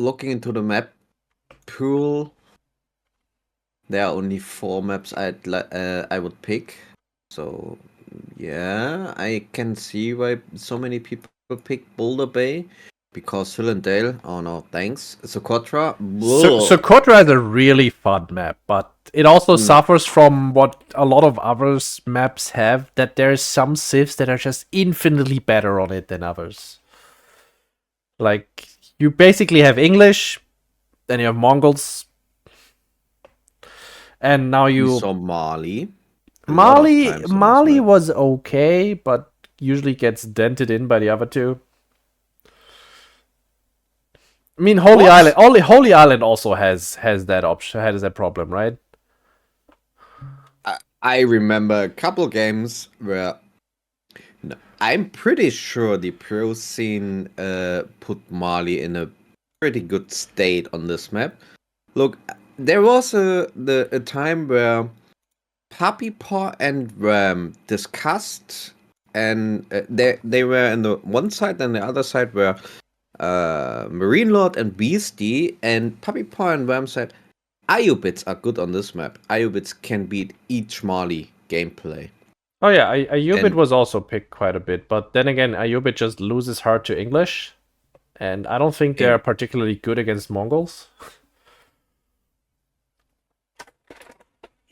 looking into the map pool, there are only 4 maps I would pick. So yeah, I can see why so many people pick Boulder Bay. Because Hill and Dale, oh no, thanks. Socotra, Socotra is a really fun map, but it also suffers from what a lot of others maps have, that there's some civs that are just infinitely better on it than others. Like, you basically have English, then you have Mongols, and now we you... saw Mali a lot of times on this Mali map. was okay, but usually gets dented in by the other two. I mean, Holy What? Island. Holy Island also has that option, has that problem, right? I remember a couple games where I'm pretty sure the pro scene put Mali in a pretty good state on this map. Look, there was a time where Puppy Paw and Ram discussed, and they were in the one side, and the other side were Marine Lord and Beastie, and Puppy Paw and Ram said, Ayyubids are good on this map. Ayyubids can beat each Mali gameplay. Oh yeah, Ayyubid And was also picked quite a bit, but then again, Ayyubid just loses hard to English, and I don't think they're in, particularly good against Mongols.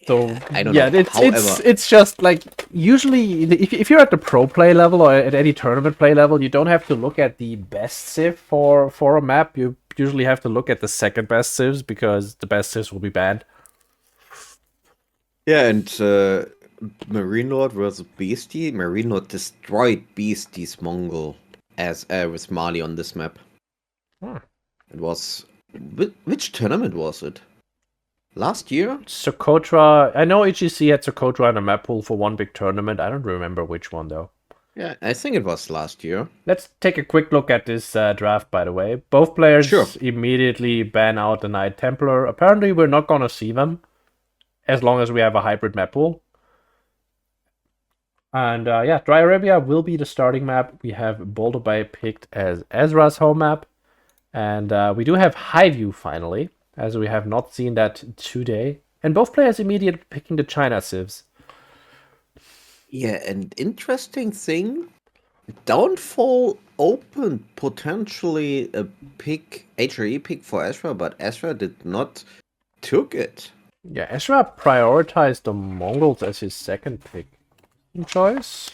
So I don't yeah, know. However, it's just like, usually if you're at the pro play level or at any tournament play level, you don't have to look at the best civ for a map. You usually have to look at the second best civs, because the best civs will be banned. yeah, and Marine Lord versus Beastie. Marine Lord destroyed Beastie's Mongol as with Mali on this map. It was which tournament was it? Last year? Socotra. I know HGC had Socotra in a map pool for one big tournament. I don't remember which one though. Yeah, I think it was last year. Let's take a quick look at this draft, by the way. Both Sure. players immediately ban out the Knight Templar. Apparently, we're not going to see them as long as we have a hybrid map pool. And yeah, Dry Arabia will be the starting map. We have Boulder Bay picked as Ezra's home map. And we do have High View finally, as we have not seen that today. And both players immediately picking the China civs. Yeah, and interesting thing, Downfall opened potentially a pick, HRE pick for Ezra, but Ezra did not took it. Yeah, Ezra prioritized the Mongols as his second pick choice.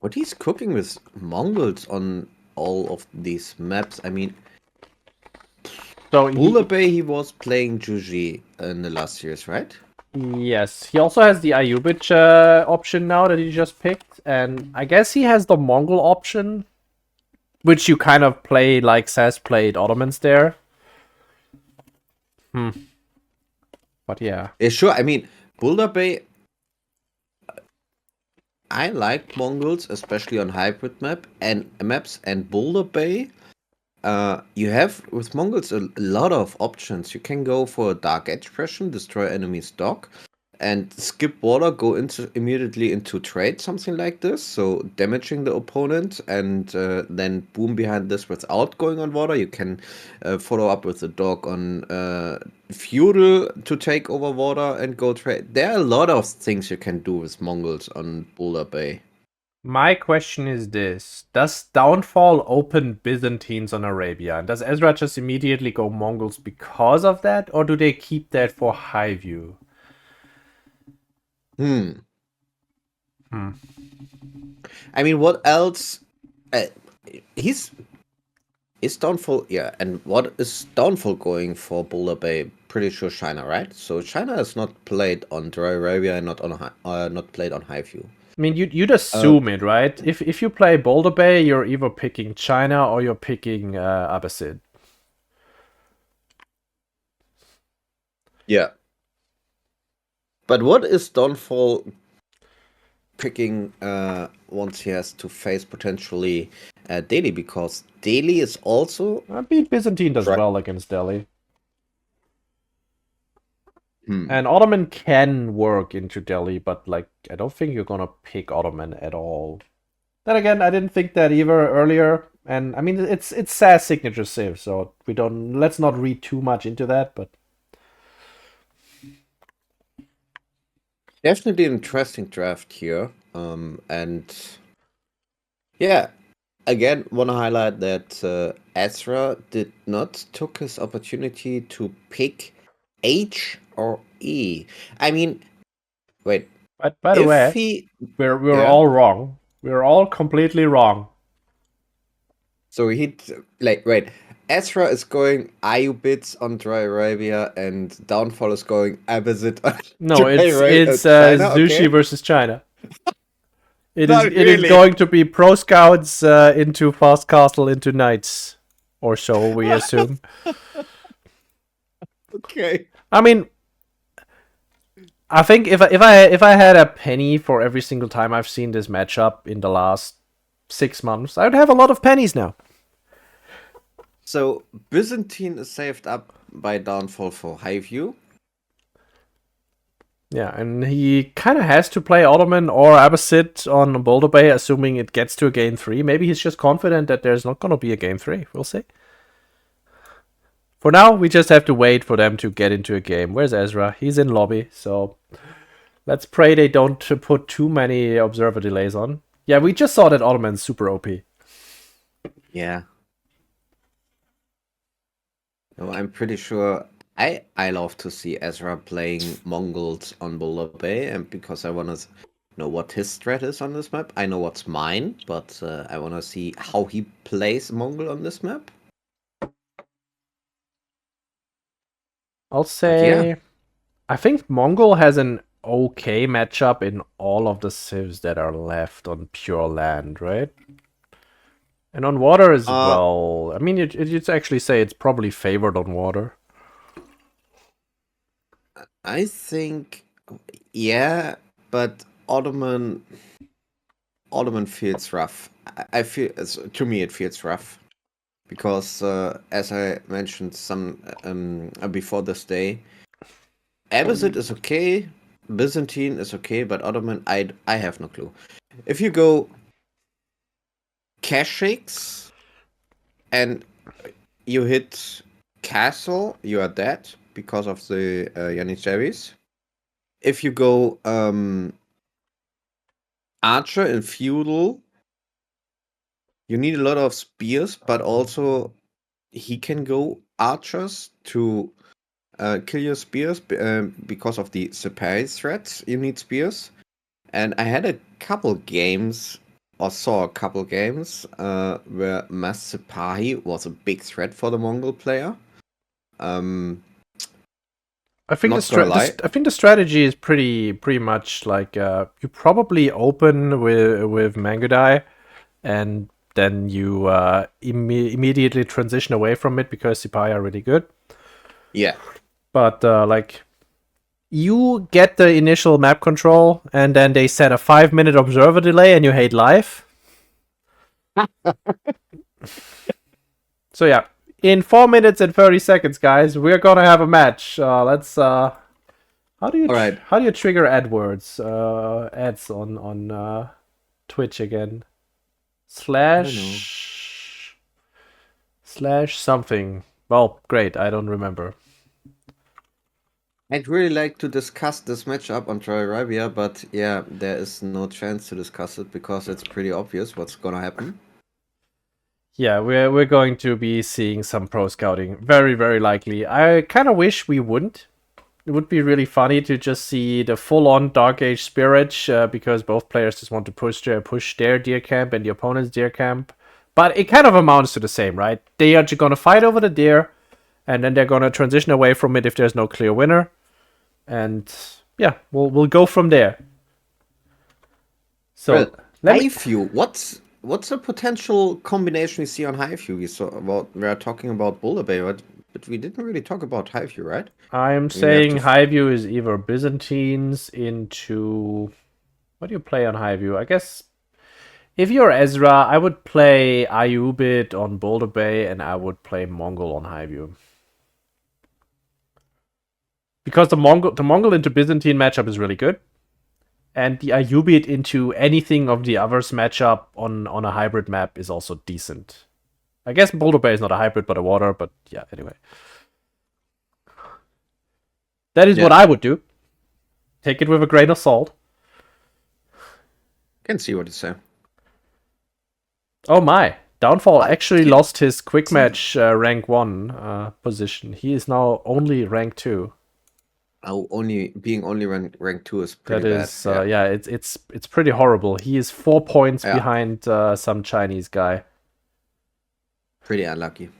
What he's cooking with Mongols on all of these maps, I mean, So Boulder Bay he was playing Juji in the last years, right? yes, he also has the Ayyubid option now that he just picked, and I guess he has the Mongol option, which you kind of play like Saz played Ottomans there. But yeah. Yeah, sure. I mean, Boulder Bay, I like Mongols, especially on hybrid maps, and Boulder Bay. You have with Mongols a lot of options. You can go for a Dark Edge Pression, destroy enemy's dock, and skip water, go immediately into trade, something like this. So damaging the opponent, and then boom behind this without going on water. You can follow up with the dog on feudal to take over water and go trade. There are a lot of things you can do with Mongols on Boulder Bay. My question is this: does Downfall open Byzantines on Arabia? And does Ezra just immediately go Mongols because of that? Or do they keep that for High View? I mean, what else? He's is Downfall, yeah. And what is Downfall going for Boulder Bay? Pretty sure China, right? So China is not played on Dry Arabia and not played on High View. I mean, you'd assume it, right? If you play Boulder Bay, you're either picking China or you're picking Abbasid. Yeah. But what is Downfall picking once he has to face potentially Delhi? Because Delhi is also... I beat Byzantine does well against Delhi. And Ottoman can work into Delhi, but like, I don't think you're gonna pick Ottoman at all. Then again, I didn't think that either earlier. And I mean, it's SAS signature civ, so let's not read too much into that. But Definitely an interesting draft here. And yeah, again, want to highlight that Ezra did not took his opportunity to pick H or E. I mean, wait. But by the If way, he, we're yeah. all wrong. We're all completely wrong. So wait. Ezra is going Ayyubids on Dry Arabia, and Downfall is going Abbasid on No, Dry it's China. Zushi Okay. versus China. Not It is really. going to be pro scouts into fast castle into knights, or so we assume. Okay. I mean, I think if I had a penny for every single time I've seen this matchup in the last 6 months, I would have a lot of pennies now. So Byzantine is saved up by Downfall for Highview. Yeah, and he kind of has to play Ottoman or Abbasid on Boulder Bay, assuming it gets to a game 3. Maybe he's just confident that there's not going to be a game 3. We'll see. For now, we just have to wait for them to get into a game. Where's Ezra? He's in lobby, so let's pray they don't put too many observer delays on. Yeah, we just saw that Ottoman's super OP. Yeah. No, I'm pretty sure I love to see Ezra playing Mongols on Boulder Bay, and because I want to know what his strat is on this map. I know what's mine, but I want to see how he plays Mongol on this map. I'll say, yeah. I think Mongol has an okay matchup in all of the civs that are left on pure land, right? And on water as well. I mean, you'd actually say it's probably favored on water. I think, yeah, but Ottoman feels rough. I feel, to me, it feels rough because, as I mentioned some before this day, Abbasid is okay, Byzantine is okay, but Ottoman, I have no clue. If you go Keshiks and you hit Castle, you are dead because of the Janissaries. If you go Archer and Feudal, you need a lot of spears, but also he can go archers to kill your spears because of the Sipahi threats. You need spears. And I had a couple games, or saw a couple games, where Mass Sipahi was a big threat for the Mongol player. I think the strategy is pretty much like you probably open with Mangudai, and then you immediately transition away from it because Sipahi are really good. Yeah. But like you get the initial map control, and then they set a 5-minute observer delay, and you hate life. So yeah, in 4 minutes and 30 seconds, guys, we're gonna have a match. Let's. How do you trigger AdWords? Ads on Twitch again. Slash something. Well, great. I don't remember. I'd really like to discuss this matchup on Dry Arabia, but yeah, there is no chance to discuss it because it's pretty obvious what's gonna happen. Yeah, we're going to be seeing some pro scouting. Very, very likely. I kind of wish we wouldn't. It would be really funny to just see the full-on Dark Age Spirit, because both players just want to push their deer camp and the opponent's deer camp. But it kind of amounts to the same, right? They are just going to fight over the deer, and then they're going to transition away from it if there's no clear winner. And yeah, we'll go from there. So Highview, what's a potential combination we see on Highview? We are talking about Boulder Bay, but we didn't really talk about Highview, right? I'm saying Highview is either Byzantines into... What do you play on Highview? I guess if you're Ezra, I would play Ayyubid on Boulder Bay, and I would play Mongol on Highview. Because the Mongol into Byzantine matchup is really good. And the Ayyubid into anything of the others matchup on a hybrid map is also decent. I guess Boulder Bay is not a hybrid, but a water, but yeah, anyway. That is what I would do. Take it with a grain of salt. Can see what you say. Oh my. Downfall actually lost his quick match rank 1 position. He is now only rank 2. Oh, being only rank 2 is pretty bad. Yeah, it's pretty horrible. He is 4 points behind some Chinese guy. Pretty unlucky.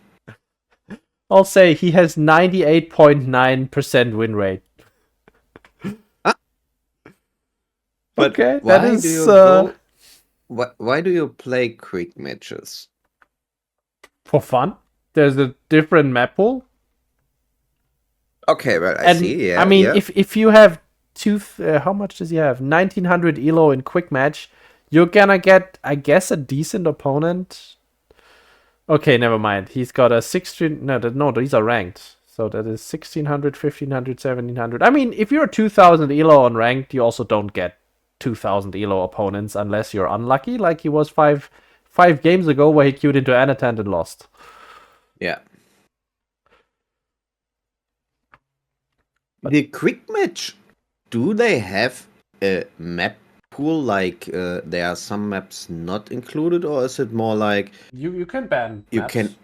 I'll say he has 98.9% win rate. But okay, why that is. Why do you play quick matches? For fun. There's a different map pool. Okay, well, I see. Yeah, I mean, if you have how much does he have? 1900 elo in quick match. You're gonna get, I guess, a decent opponent. Okay, never mind. He's got a 16. No, these are ranked. So that is 1600, 1500, 1700. I mean, if you're 2000 elo on ranked, you also don't get 2000 elo opponents unless you're unlucky, like he was five games ago where he queued into Anatant and lost. Yeah. The quick match, do they have a map pool like there are some maps not included, or is it more like you can ban maps?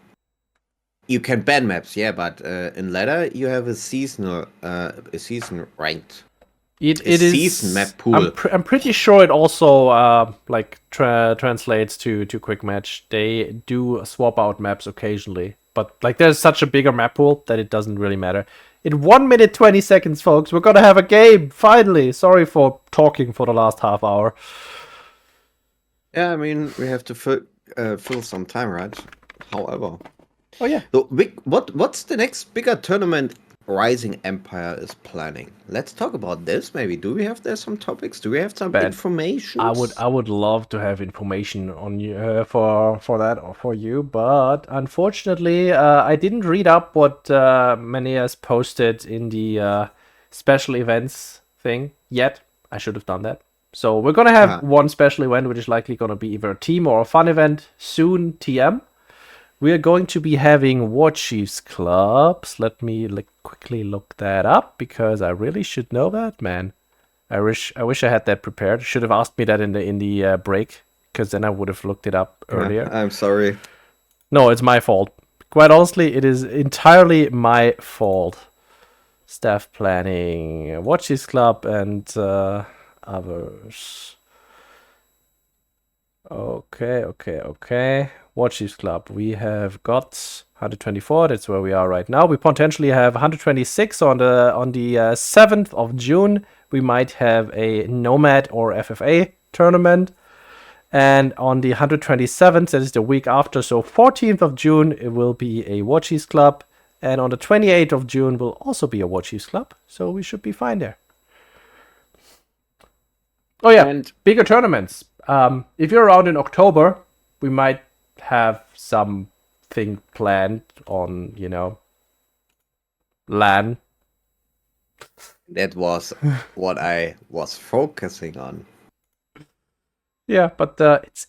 You can ban maps, yeah, but in ladder you have a season ranked. It is season map pool. I'm pretty sure it also translates to quick match. They do swap out maps occasionally, but like there's such a bigger map pool that it doesn't really matter. In 1 minute 20 seconds, folks, we're gonna have a game finally. Sorry for talking for the last half hour. Yeah, I mean we have to fill some time, right? However, oh yeah. So, what's the next bigger tournament Rising Empire is planning? Let's talk about this. Maybe do we have there some topics? Do we have some information? I would love to have information on you for that or for you, but unfortunately, I didn't read up what Manias posted in the special events thing yet. I should have done that. So we're gonna have one special event, which is likely gonna be either a team or a fun event soon. TM. We are going to be having Warchief's clubs. Let me quickly look that up because I really should know that, man. I wish I had that prepared. Should have asked me that in the break, because then I would have looked it up earlier. I'm sorry. No, it's my fault. Quite honestly, it is entirely my fault. Staff planning, Warchief's club, and others. Okay. Warchief's club. We have got 124. That's where we are right now. We potentially have 126 on the 7th of June. We might have a Nomad or FFA tournament. And on the 127th, that is the week after, so 14th of June, it will be a Warchief's club. And on the 28th of June will also be a Warchief's club. So we should be fine there. Oh yeah, and bigger tournaments. If you're around in October, we might have something planned on, LAN. That was what I was focusing on. Yeah, but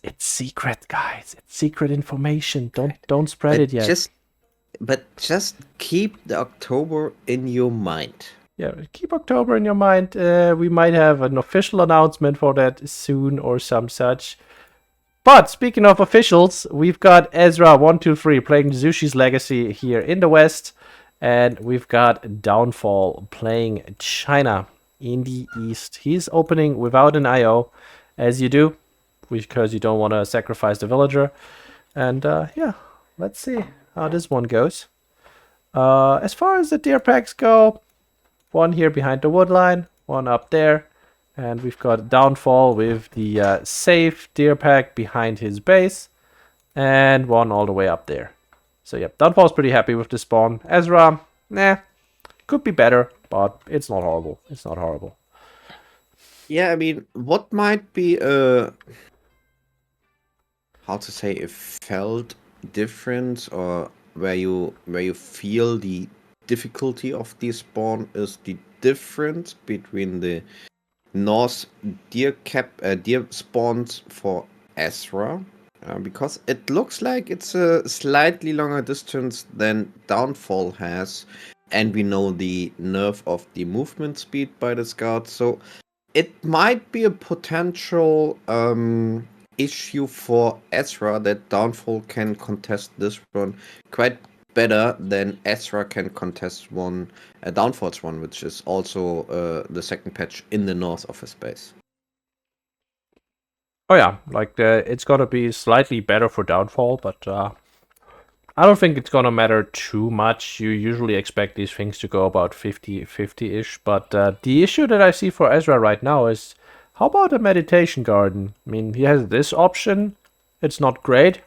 it's secret, guys. It's secret information. Don't spread it yet. Just keep the October in your mind. Yeah, keep October in your mind. We might have an official announcement for that soon or some such. But speaking of officials, we've got Ezra123 playing Zushi's Legacy here in the West. And we've got Downfall playing China in the East. He's opening without an IO, as you do, because you don't want to sacrifice the villager. And yeah, let's see how this one goes. As far as the deer packs go, one here behind the wood line, one up there. And we've got Downfall with the safe deer pack behind his base. And one all the way up there. So yeah, Downfall's pretty happy with the spawn. Ezra, could be better, but it's not horrible. It's not horrible. Yeah, I mean, what might be a felt difference, or where you feel the difficulty of the spawn is the difference between the north deer spawns for Ezra, because it looks like it's a slightly longer distance than Downfall has, and we know the nerf of the movement speed by the scout, so it might be a potential issue for Ezra that Downfall can contest this one quite better than Ezra can contest Downfall's one, which is also the second patch in the north of his base. Oh yeah, like it's gonna be slightly better for Downfall, but I don't think it's gonna matter too much. You usually expect these things to go about 50-50-ish, but the issue that I see for Ezra right now is, how about a meditation garden? I mean, he has this option. It's not great.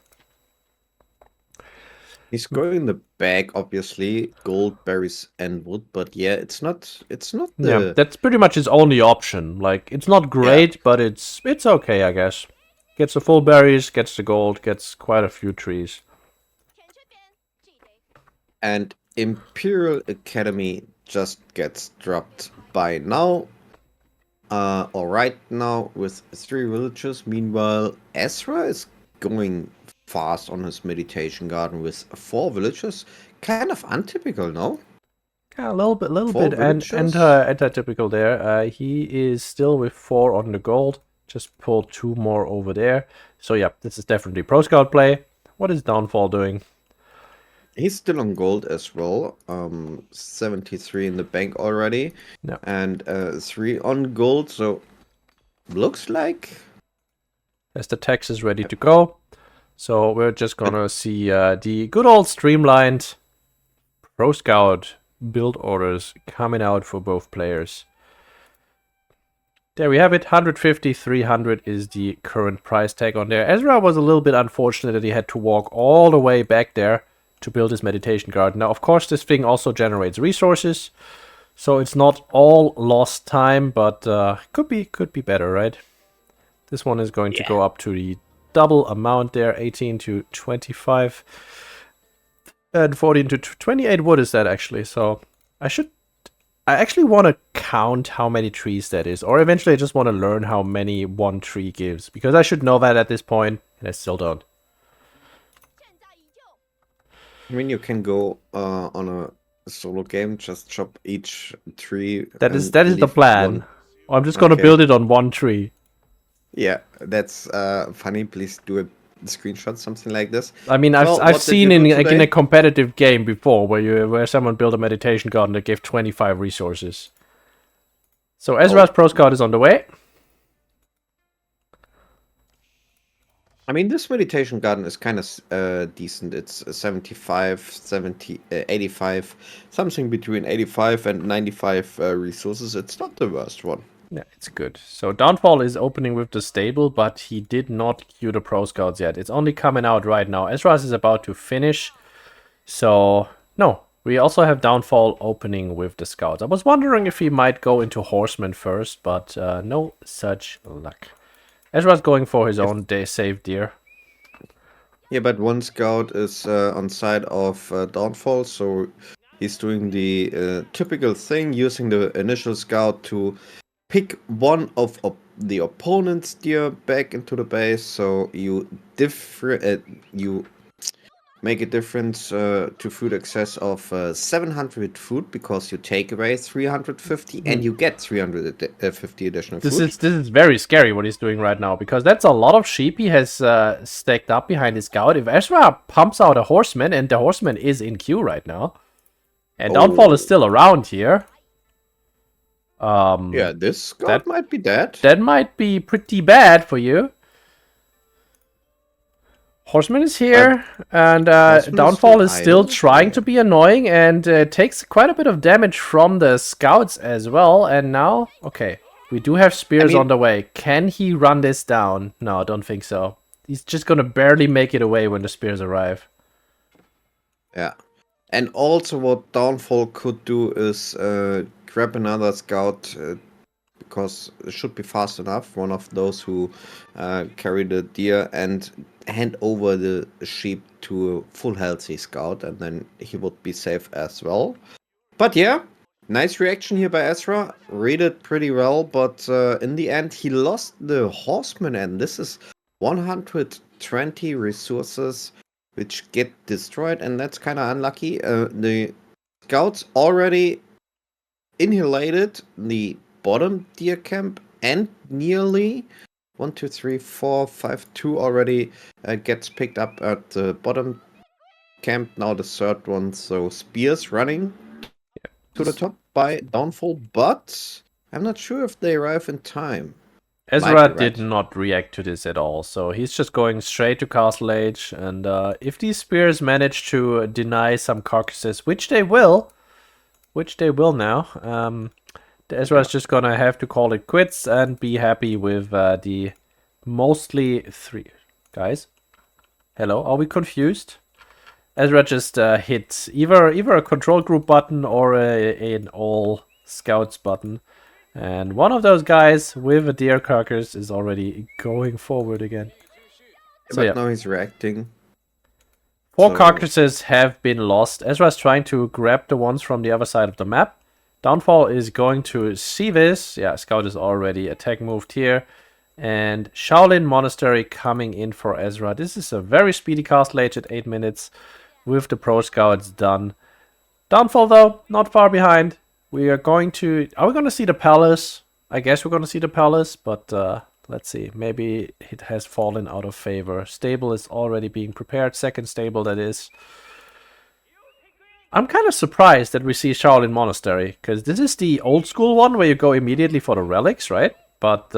He's going the bag, obviously, gold, berries, and wood, but yeah, it's not the... Yeah, that's pretty much his only option. Like, it's not great, but it's okay, I guess. Gets the full berries, gets the gold, gets quite a few trees. And Imperial Academy just gets dropped by now. Or right now with 3 villages. Meanwhile, Ezra is going fast on his meditation garden with 4 villages. Kind of untypical, no? Yeah, a little bit, villages? and anti-typical there. He is still with 4 on the gold. Just pulled 2 more over there. So yeah, this is definitely pro scout play. What is Downfall doing? He's still on gold as well. 73 in the bank already. Yeah. And 3 on gold. So looks like... As the text is ready to go. So we're just gonna see the good old streamlined pro scout build orders coming out for both players. There we have it. 150, 300 is the current price tag on there. Ezra was a little bit unfortunate that he had to walk all the way back there to build his meditation garden. Now, of course, this thing also generates resources, so it's not all lost time, but could be better, right? This one is going to go up to the double amount there, 18 to 25, and 14 to 28 wood is that actually. So I actually want to count how many trees that is, or eventually I just want to learn how many one tree gives, because I should know that at this point, and I still don't. I mean, you can go on a solo game, just chop each tree. That is the plan. I'm just gonna build it on one tree. Yeah, that's funny. Please do a screenshot, something like this. I mean, I've seen in a competitive game before where someone built a meditation garden that gave 25 resources. So Ezra's pro scout is on the way. I mean, this meditation garden is kind of decent. It's 75, 70, 85, something between 85 and 95 resources. It's not the worst one. Yeah, it's good. So Downfall is opening with the stable, but he did not queue the pro scouts yet. It's only coming out right now. Ezra's is about to finish. So, no. We also have Downfall opening with the scouts. I was wondering if he might go into horsemen first, but no such luck. Ezra's going for his own save deer. Yeah, but one scout is on side of Downfall, so he's doing the typical thing, using the initial scout to pick one of the opponent's deer back into the base, so you make a difference to food excess of 700 food, because you take away 350 and you get 350 additional food. This is very scary what he's doing right now, because that's a lot of sheep he has stacked up behind his scout. If Ezra pumps out a horseman, and the horseman is in queue right now, and Downfall is still around here. Yeah, this scout might be dead. That might be pretty bad for you. Horseman is here, and Downfall is still trying to be annoying, and takes quite a bit of damage from the scouts as well. And now, okay, we do have spears on the way. Can he run this down? No, I don't think so. He's just gonna barely make it away when the spears arrive. Yeah, and also what Downfall could do is grab another scout, because it should be fast enough, one of those who carry the deer, and hand over the sheep to a full healthy scout, and then he would be safe as well. But yeah, Nice reaction here by Ezra. Read it pretty well, but in the end, he lost the horseman, and this is 120 resources which get destroyed, and that's kind of unlucky. The scouts already annihilated the bottom deer camp, and nearly 1, 2, 3, 4, 5, 2 already gets picked up at the bottom camp. Now the third one, so spears running to the top by Downfall, but I'm not sure if they arrive in time. Ezra did not react to this at all, so he's just going straight to Castle Age, and if these spears manage to deny some carcasses, which they will now, Ezra's just gonna have to call it quits and be happy with the mostly 3... Guys? Hello? Are we confused? Ezra just hit either a control group button or an all scouts button. And one of those guys with a deer carcass is already going forward again. So yeah, now he's reacting. 4 carcasses have been lost. Ezra's trying to grab the ones from the other side of the map. Downfall is going to see this. Yeah, Scout is already attack moved here. And Shaolin Monastery coming in for Ezra. This is a very speedy Castle Age at 8 minutes with the Pro Scouts done. Downfall though, not far behind. We are going to... Are we going to see the palace? I guess we're going to see the palace, but let's see. Maybe it has fallen out of favor. Stable is already being prepared. Second stable, that is. I'm kind of surprised that we see Shaolin Monastery, because this is the old school one where you go immediately for the relics, right? But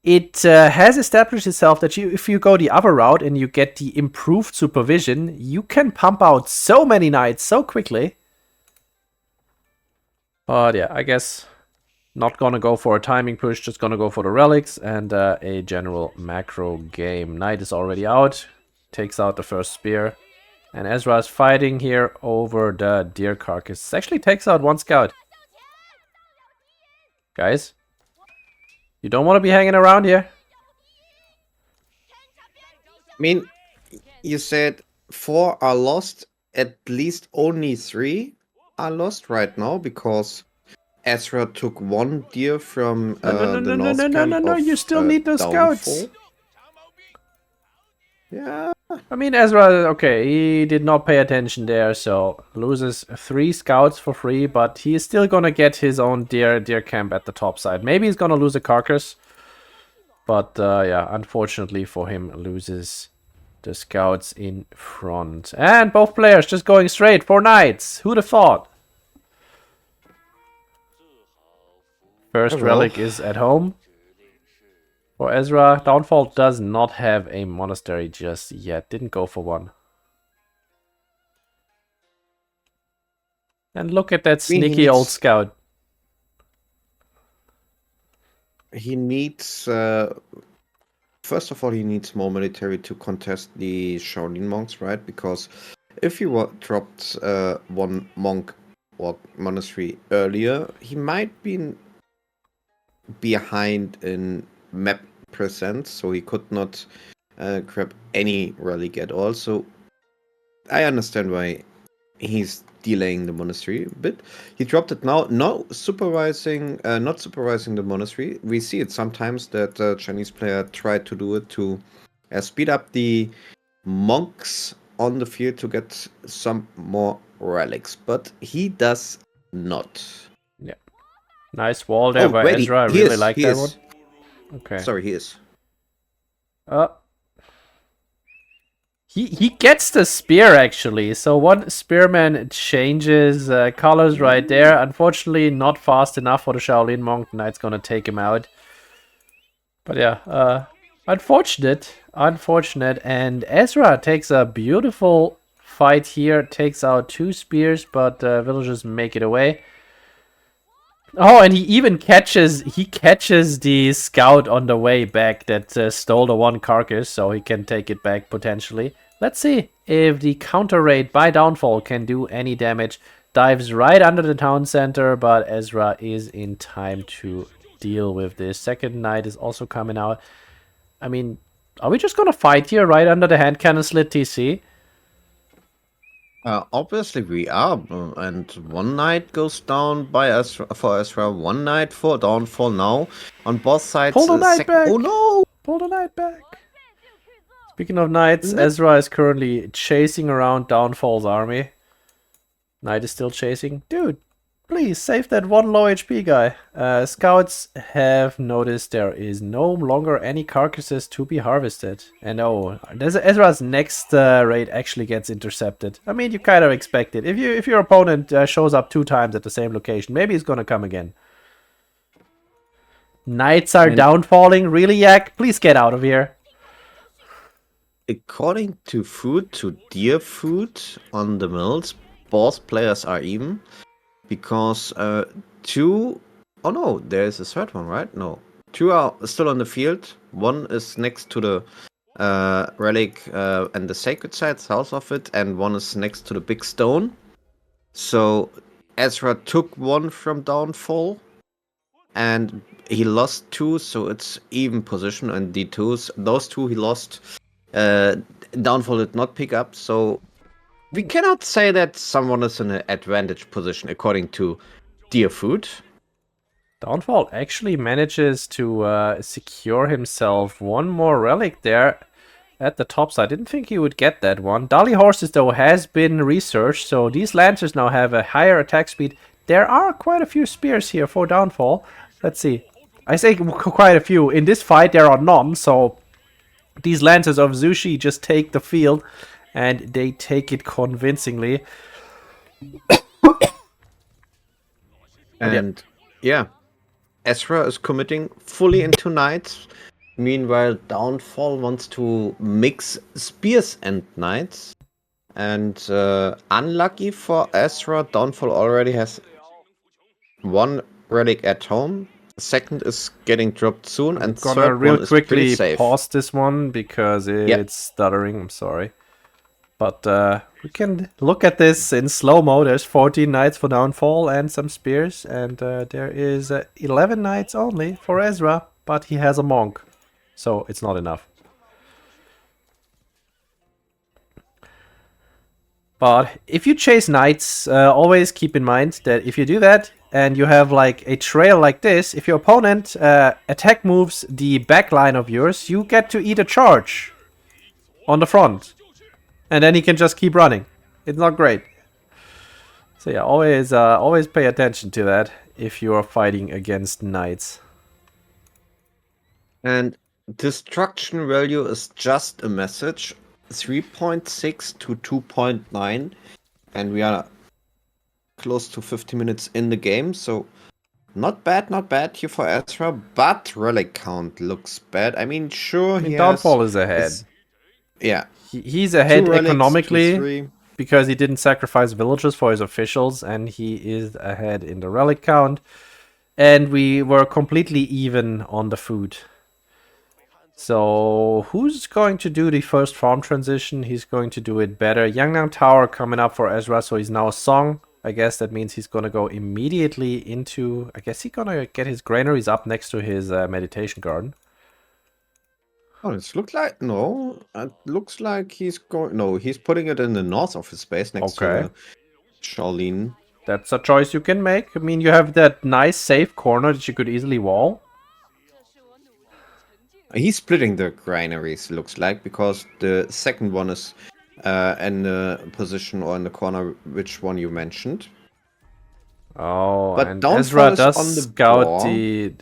it has established itself that if you go the other route and you get the improved supervision, you can pump out so many knights so quickly. But yeah, I guess not gonna go for a timing push, just gonna go for the relics and a general macro game. Knight is already out, takes out the first spear. And Ezra is fighting here over the deer carcass. Actually takes out 1 scout. Guys, you don't want to be hanging around here. I mean, you said 4 are lost, at least only 3 are lost right now, because Ezra took 1 deer from the north camp. No, you still need those scouts. Yeah. I mean, Ezra, okay, he did not pay attention there, so loses 3 scouts for free, but he is still gonna get his own deer camp at the top side. Maybe he's gonna lose a carcass, but yeah, unfortunately for him, loses the scouts in front. And both players just going straight for knights. Who'd have thought? First relic is at home. For Ezra, Downfall does not have a monastery just yet. Didn't go for one. And look at that sneaky old scout. He needs... first of all, he needs more military to contest the Shaolin monks, right? Because if he dropped 1 monk or monastery earlier, he might be behind in map presence, so he could not grab any relic at all. So I understand why he's delaying the monastery a bit. He dropped it now, not supervising the monastery. We see it sometimes that Chinese player tried to do it to speed up the monks on the field to get some more relics, but he does not. Yeah, nice wall there by Ezra. I really like that one. Okay. Sorry, he is. He gets the spear actually. So 1 spearman changes colors right there. Unfortunately, not fast enough for the Shaolin monk. Knight's gonna take him out. But yeah, unfortunate. And Ezra takes a beautiful fight here. Takes out 2 spears, but villagers make it away. Oh, and he even catches the scout on the way back that stole the 1 carcass, so he can take it back potentially. Let's see if the counter raid by Downfall can do any damage. Dives right under the town center, but Ezra is in time to deal with this. Second knight is also coming out. I mean, are we just gonna fight here right under the hand cannon slit TC? Obviously we are, and one knight goes down by Ezra for Ezra. One knight for downfall now on both sides. Pull the knight back! Oh no! Pull the knight back! Speaking of knights, No. Ezra is currently chasing around Downfall's army. Knight is still chasing. Dude, please save that one low HP guy. Scouts have noticed there is no longer any carcasses to be harvested. And oh, Ezra's next raid actually gets intercepted. I mean, you kind of expect it. If your opponent shows up 2 times at the same location, maybe he's gonna come again. Knights are downfalling? Really, Yak? Please get out of here. According to deer food on the mills, both players are even. Because 2... Oh no, there's a third one, right? No. 2 are still on the field. 1 is next to the relic and the sacred site, south of it. And 1 is next to the big stone. So Ezra took 1 from Downfall. And he lost 2, so it's even position. And D2s, those 2 he lost. Downfall did not pick up, so we cannot say that someone is in an advantage position according to deer food. Downfall actually manages to secure himself 1 more relic there at the top side. Didn't think he would get that one. Dali horses though has been researched, so these lancers now have a higher attack speed. There are quite a few spears here for Downfall. Let's see. I say quite a few. In this fight there are none, so these lancers of Zushi just take the field. And they take it convincingly. And yeah, Ezra is committing fully into knights. Meanwhile, Downfall wants to mix spears and knights. And unlucky for Ezra, Downfall already has 1 relic at home. Second is getting dropped soon, and gonna third real one is quickly pretty safe. pause this one because it's stuttering. I'm sorry. But we can look at this in slow-mo. There's 14 knights for Downfall and some spears. And there is 11 knights only for Ezra. But he has a monk. So it's not enough. But if you chase knights, always keep in mind that if you do that and you have like a trail like this, if your opponent attack moves the back line of yours, you get to eat a charge on the front. And then he can just keep running. It's not great. So yeah, always pay attention to that if you are fighting against knights. And destruction value is just a message. 3.6 to 2.9. And we are close to 50 minutes in the game. So not bad here for Ezra. But relic count looks bad. I mean, sure, Downfall is ahead. Yeah. He's ahead relics, economically because he didn't sacrifice villagers for his officials, and he is ahead in the relic count. And we were completely even on the food. So who's going to do the first farm transition? He's going to do it better. Yangnam Tower coming up for Ezra, so he's now a Song. I guess that means he's going to go immediately into... I guess he's going to get his granaries up next to his meditation garden. Oh, it looks like... No, it looks like he's going... No, he's putting it in the north of his base next to the Shaolin. That's a choice you can make. I mean, you have that nice safe corner that you could easily wall. He's splitting the granaries, looks like, because the second one is in the position or in the corner, which one you mentioned. Oh, but and Downfall Ezra is does on the scout boar. the...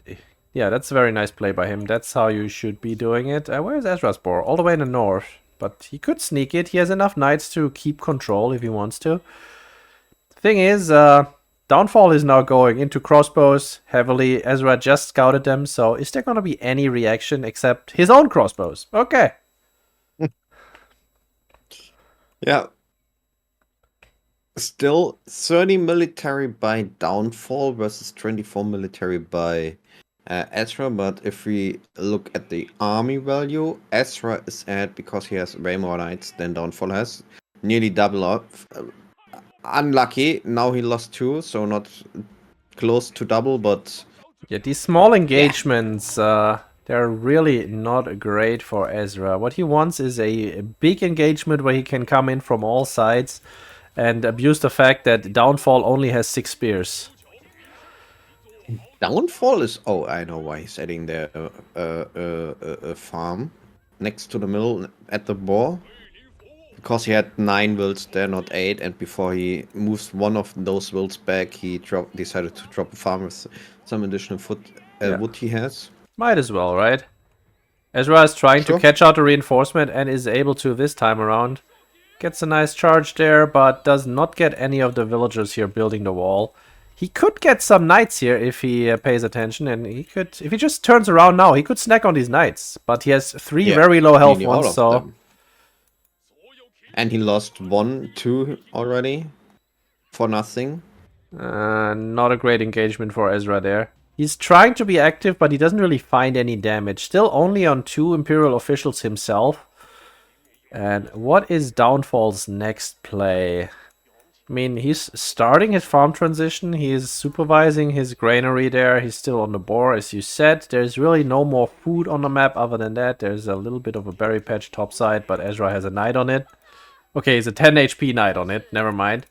Yeah, that's a very nice play by him. That's how you should be doing it. Where's Ezra's boar? All the way in the north. But he could sneak it. He has enough knights to keep control if he wants to. Thing is, Downfall is now going into crossbows heavily. Ezra just scouted them, so is there going to be any reaction except his own crossbows? Okay. Yeah. Still 30 military by Downfall versus 24 military by Ezra, but if we look at the army value, Ezra is ahead because he has way more knights than Downfall has. Nearly double up. Unlucky, now he lost 2, so not close to double, but... Yeah, these small engagements, they're really not great for Ezra. What he wants is a big engagement where he can come in from all sides and abuse the fact that Downfall only has 6 spears. Downfall is... Oh, I know why he's adding there a farm next to the mill at the bore. Because he had 9 wills there, not 8, and before he moves one of those wills back, he decided to drop a farm with some additional wood he has. Might as well, right? Ezra is trying to catch out the reinforcement and is able to this time around. Gets a nice charge there, but does not get any of the villagers here building the wall. He could get some knights here if he pays attention, and he could, if he just turns around now, he could snack on these knights. But he has 3 very low health ones, so... Them. And he lost 1, 2 already for nothing. Not a great engagement for Ezra there. He's trying to be active, but he doesn't really find any damage. Still only on 2 Imperial officials himself. And what is Downfall's next play? I mean, he's starting his farm transition. He is supervising his granary there. He's still on the boar, as you said. There's really no more food on the map other than that. There's a little bit of a berry patch topside, but Ezra has a knight on it. Okay, he's a 10 HP knight on it. Never mind.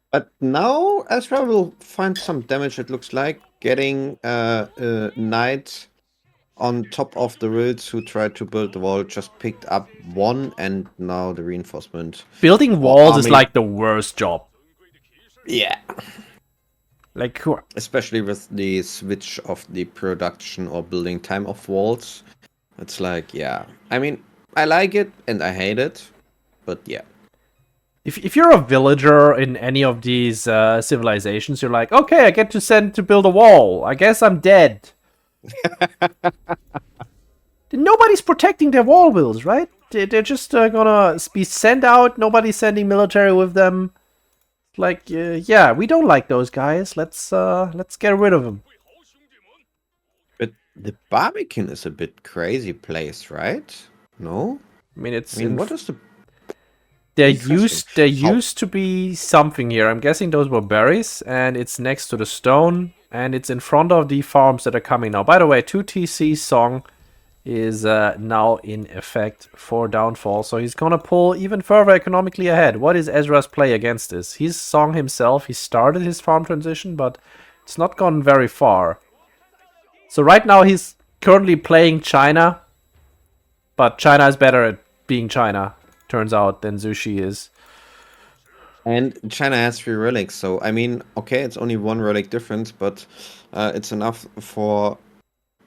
But now Ezra will find some damage, it looks like. Getting a knight on top of the wills who tried to build the wall, just picked up 1, and now the reinforcement. Building walls is like the worst job. Yeah. Like, especially with the switch of the production or building time of walls. It's like, yeah. I mean, I like it and I hate it, but yeah. If you're a villager in any of these civilizations, you're like, okay, I get to send to build a wall. I guess I'm dead. Nobody's protecting their wall wills, right? They're just gonna be sent out. Nobody's sending military with them. Like, yeah, we don't like those guys. Let's get rid of them. But the Barbican is a bit crazy place, right? No? I mean, what is the... There used to be something here. I'm guessing those were berries, and it's next to the stone, and it's in front of the farms that are coming now. By the way, 2TC song is now in effect for Downfall, so he's gonna pull even further economically ahead. What is Ezra's play against this? He's song himself. He started his farm transition, but it's not gone very far. So right now he's currently playing China, but China is better at being China, turns out, than Zushi is. And China has 3 relics, so I mean, okay, it's only 1 relic difference, but it's enough for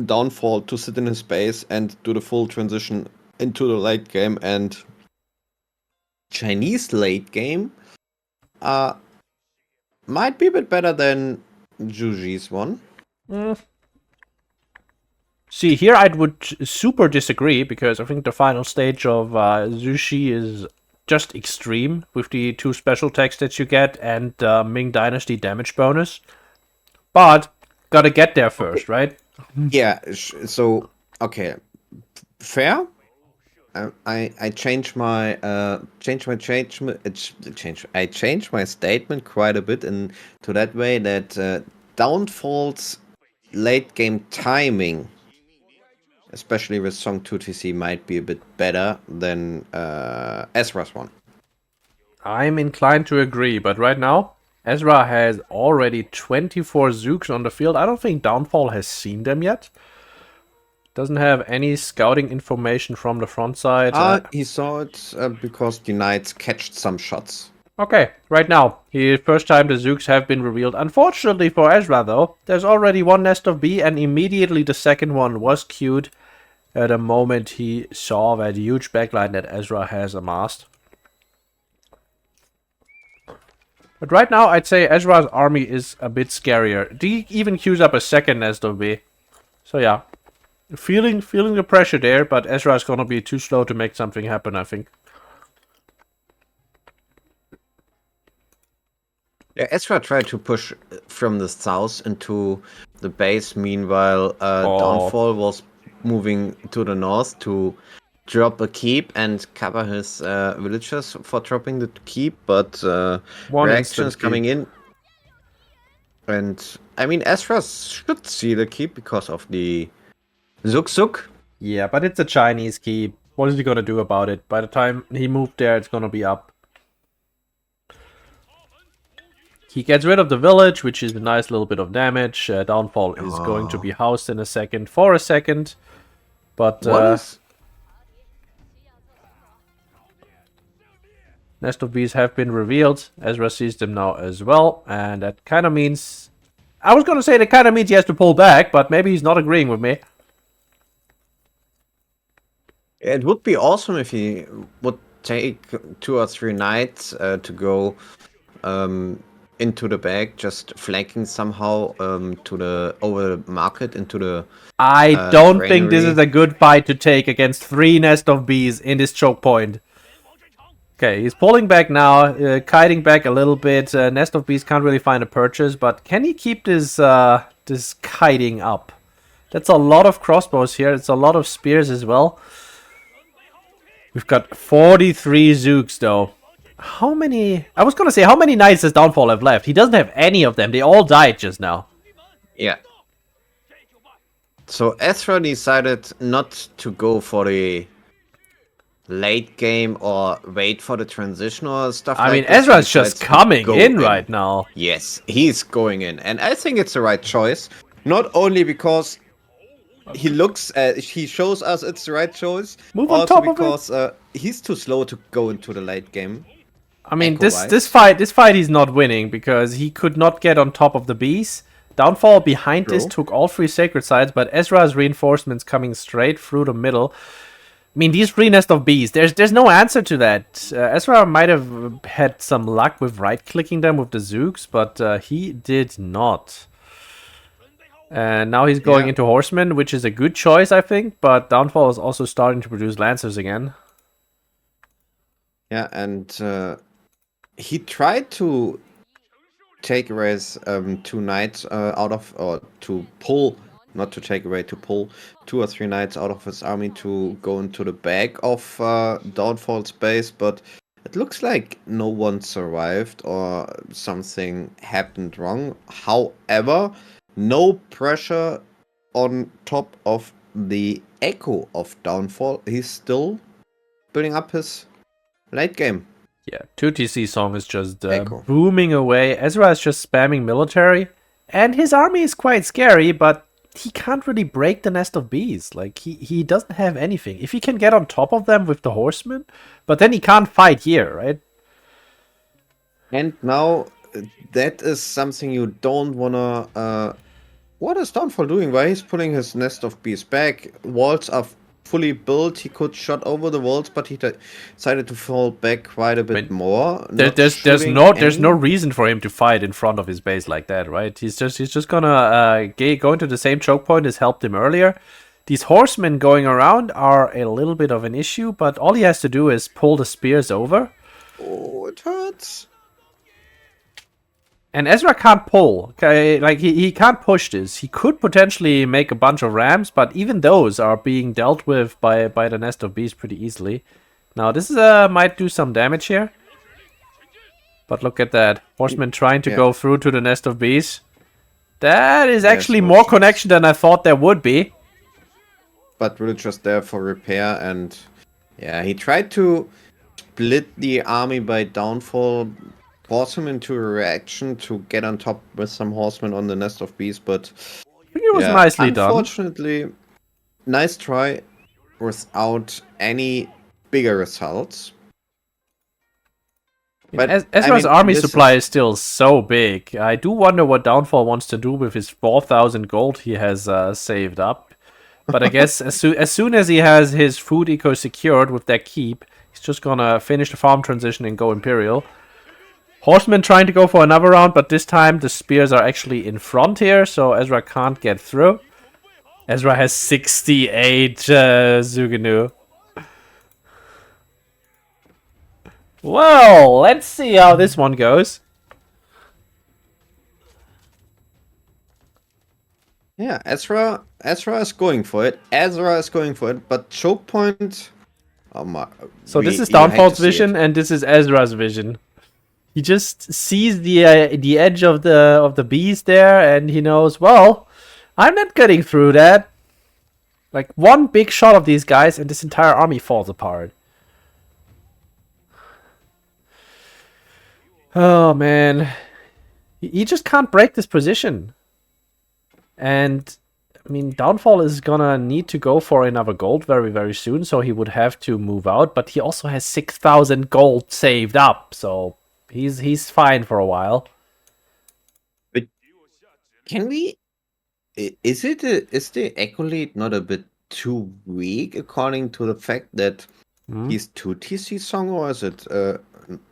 Downfall to sit in his base and do the full transition into the late game. And Chinese late game might be a bit better than Juji's one. See, here I would super disagree, because I think the final stage of Zushi is just extreme with the 2 special texts that you get and Ming Dynasty damage bonus. But gotta get there first, right? Yeah, so okay, fair. I changed my statement quite a bit into that way that Downfall's late game timing, especially with Song 2TC, might be a bit better than Ezra's one. I'm inclined to agree, but right now Ezra has already 24 Zooks on the field. I don't think Downfall has seen them yet. Doesn't have any scouting information from the front side. He saw it because the Knights catched some shots. Okay, right now, first time the Zooks have been revealed. Unfortunately for Ezra, though, there's already 1 nest of B, and immediately the second one was queued at the moment he saw that huge backline that Ezra has amassed. But right now, I'd say Ezra's army is a bit scarier. He even queues up a second nest of B. So yeah, feeling the pressure there, but Ezra's gonna be too slow to make something happen, I think. Yeah, Ezra tried to push from the south into the base. Meanwhile, Downfall was moving to the north to drop a keep and cover his villagers for dropping the keep, but reactions coming in. And I mean, Ezra should see the keep because of the Zuk Zuk. Yeah, but it's a Chinese keep. What is he gonna do about it? By the time he moved there, it's gonna be up. He gets rid of the village, which is a nice little bit of damage. Downfall is going to be housed in a second for a second. But Nest of Bees have been revealed. Ezra sees them now as well. And that kind of means... I was going to say that kind of means he has to pull back, but maybe he's not agreeing with me. It would be awesome if he would take 2 or 3 knights to go into the back, just flanking somehow to the over the market into the. I don't think this is a good fight to take against 3 Nest of Bees in this choke point. Okay, he's pulling back now, kiting back a little bit. Nest of Bees can't really find a purchase, but can he keep this this kiting up? That's a lot of crossbows here. It's a lot of spears as well. We've got 43 Zooks though. How many... I was gonna say, how many knights does Downfall have left? He doesn't have any of them. They all died just now. Yeah. So Ezra decided not to go for the late game or wait for the transition or stuff like that. I mean, Ezra's just coming in right now. Yes, he's going in. And I think it's the right choice. Not only because he he shows us it's the right choice. Move on top because he's too slow to go into the late game. I mean, this fight he's not winning because he could not get on top of the bees. Downfall behind this took all 3 sacred sites, but Ezra's reinforcements coming straight through the middle. I mean, these 3 Nest of Bees, there's no answer to that. Ezra might have had some luck with right-clicking them with the Zooks, but he did not. And now he's going into Horsemen, which is a good choice, I think, but Downfall is also starting to produce Lancers again. Yeah, and he tried to take away 2 knights out of, or to pull, not to take away, to pull 2 or 3 knights out of his army to go into the back of Downfall's base, but it looks like no one survived or something happened wrong. However, no pressure on top of the echo of Downfall. He's still building up his late game. Yeah, 2TC song is just booming away. Ezra is just spamming military, and his army is quite scary, but he can't really break the Nest of Bees. Like, he doesn't have anything. If he can get on top of them with the horsemen, but then he can't fight here, right? And now, that is something you don't wanna... what is Downfall doing? Why he's pulling his Nest of Bees back? Walls are fully built. He could shot over the walls, but he decided to fall back quite a bit more. There's no reason for him to fight in front of his base like that, right? He's just gonna go into the same choke point as helped him earlier. These horsemen going around are a little bit of an issue, but all he has to do is pull the spears over. Oh, it hurts. And Ezra can't pull. Okay, like he can't push this. He could potentially make a bunch of rams, but even those are being dealt with by the Nest of Bees pretty easily. Now this is might do some damage here. But look at that. Horseman trying to go through to the Nest of Bees. That is actually more connection than I thought there would be. But really just there for repair, and yeah, he tried to split the army by Downfall, force him into a reaction to get on top with some horsemen on the Nest of Bees, but I think it was nicely done. Unfortunately, nice try without any bigger results. But Ezra's army supply is still so big. I do wonder what Downfall wants to do with his 4,000 gold he has saved up. But I guess as soon as he has his food eco secured with that keep, he's just gonna finish the farm transition and go Imperial. Horsemen trying to go for another round, but this time the spears are actually in front here, so Ezra can't get through. Ezra has 68 Zuganu. Well, let's see how this one goes. Yeah, Ezra is going for it. But choke point. Oh my! So this is Downfall's vision, and this is Ezra's vision. He just sees the edge of the bees there, and he knows, well, I'm not getting through that. Like, one big shot of these guys and this entire army falls apart. Oh, man. He just can't break this position. And, I mean, Downfall is gonna need to go for another gold very, very soon, so he would have to move out. But he also has 6,000 gold saved up, so he's fine for a while. But can we... Is the Acolyte not a bit too weak according to the fact that he's 2 TC song, or is it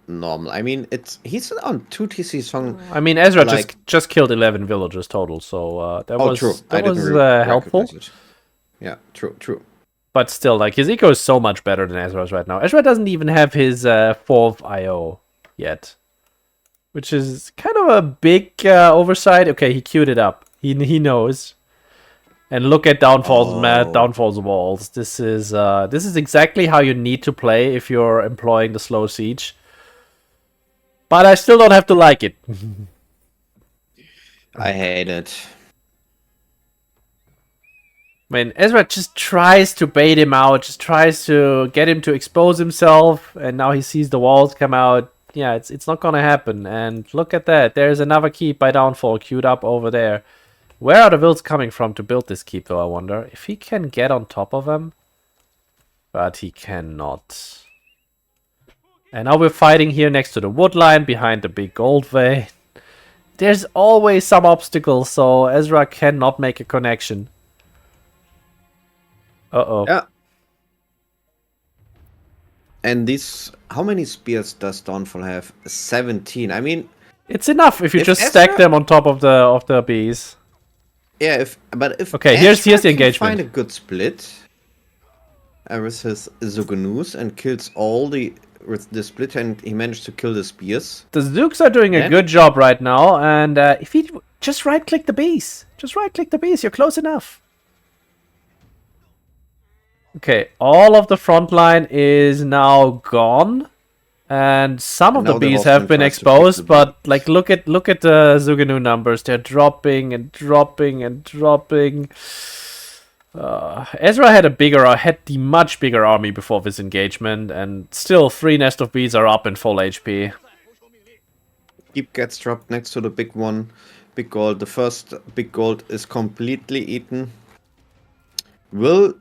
normal? I mean, he's on 2 TC song. I mean, Ezra just killed 11 villagers total, so that was true. That was helpful. Yeah, true. But still, like, his eco is so much better than Ezra's right now. Ezra doesn't even have his 4th IO yet, which is kind of a big oversight. Okay, he queued it up. He knows. And look at Downfall's walls. This is exactly how you need to play if you're employing the slow siege. But I still don't have to like it. I hate it. I mean, Ezra just tries to bait him out, just tries to get him to expose himself, and now he sees the walls come out. Yeah, it's not gonna happen. And look at that. There's another keep by Downfall queued up over there. Where are the wills coming from to build this keep, though, I wonder? If he can get on top of them. But he cannot. And now we're fighting here next to the wood line, behind the big gold vein. There's always some obstacles, so Ezra cannot make a connection. Uh-oh. Yeah. And how many spears does Downfall have? 17. I mean... It's enough if you just stack them on top of the bees. Yeah, if okay, here's the engagement. Find a good split with his Zuganus and kills all with the split, and he managed to kill the spears. The Zooks are doing a good job right now, and if you just right-click the bees, you're close enough. Okay, all of the front line is now gone. And some of the bees have been exposed, but like look at the Zuganu numbers. They're dropping and dropping and dropping. Ezra had the much bigger army before this engagement, and still 3 nest of bees are up in full HP. Keep gets dropped next to the big one. Big gold. The first big gold is completely eaten. Will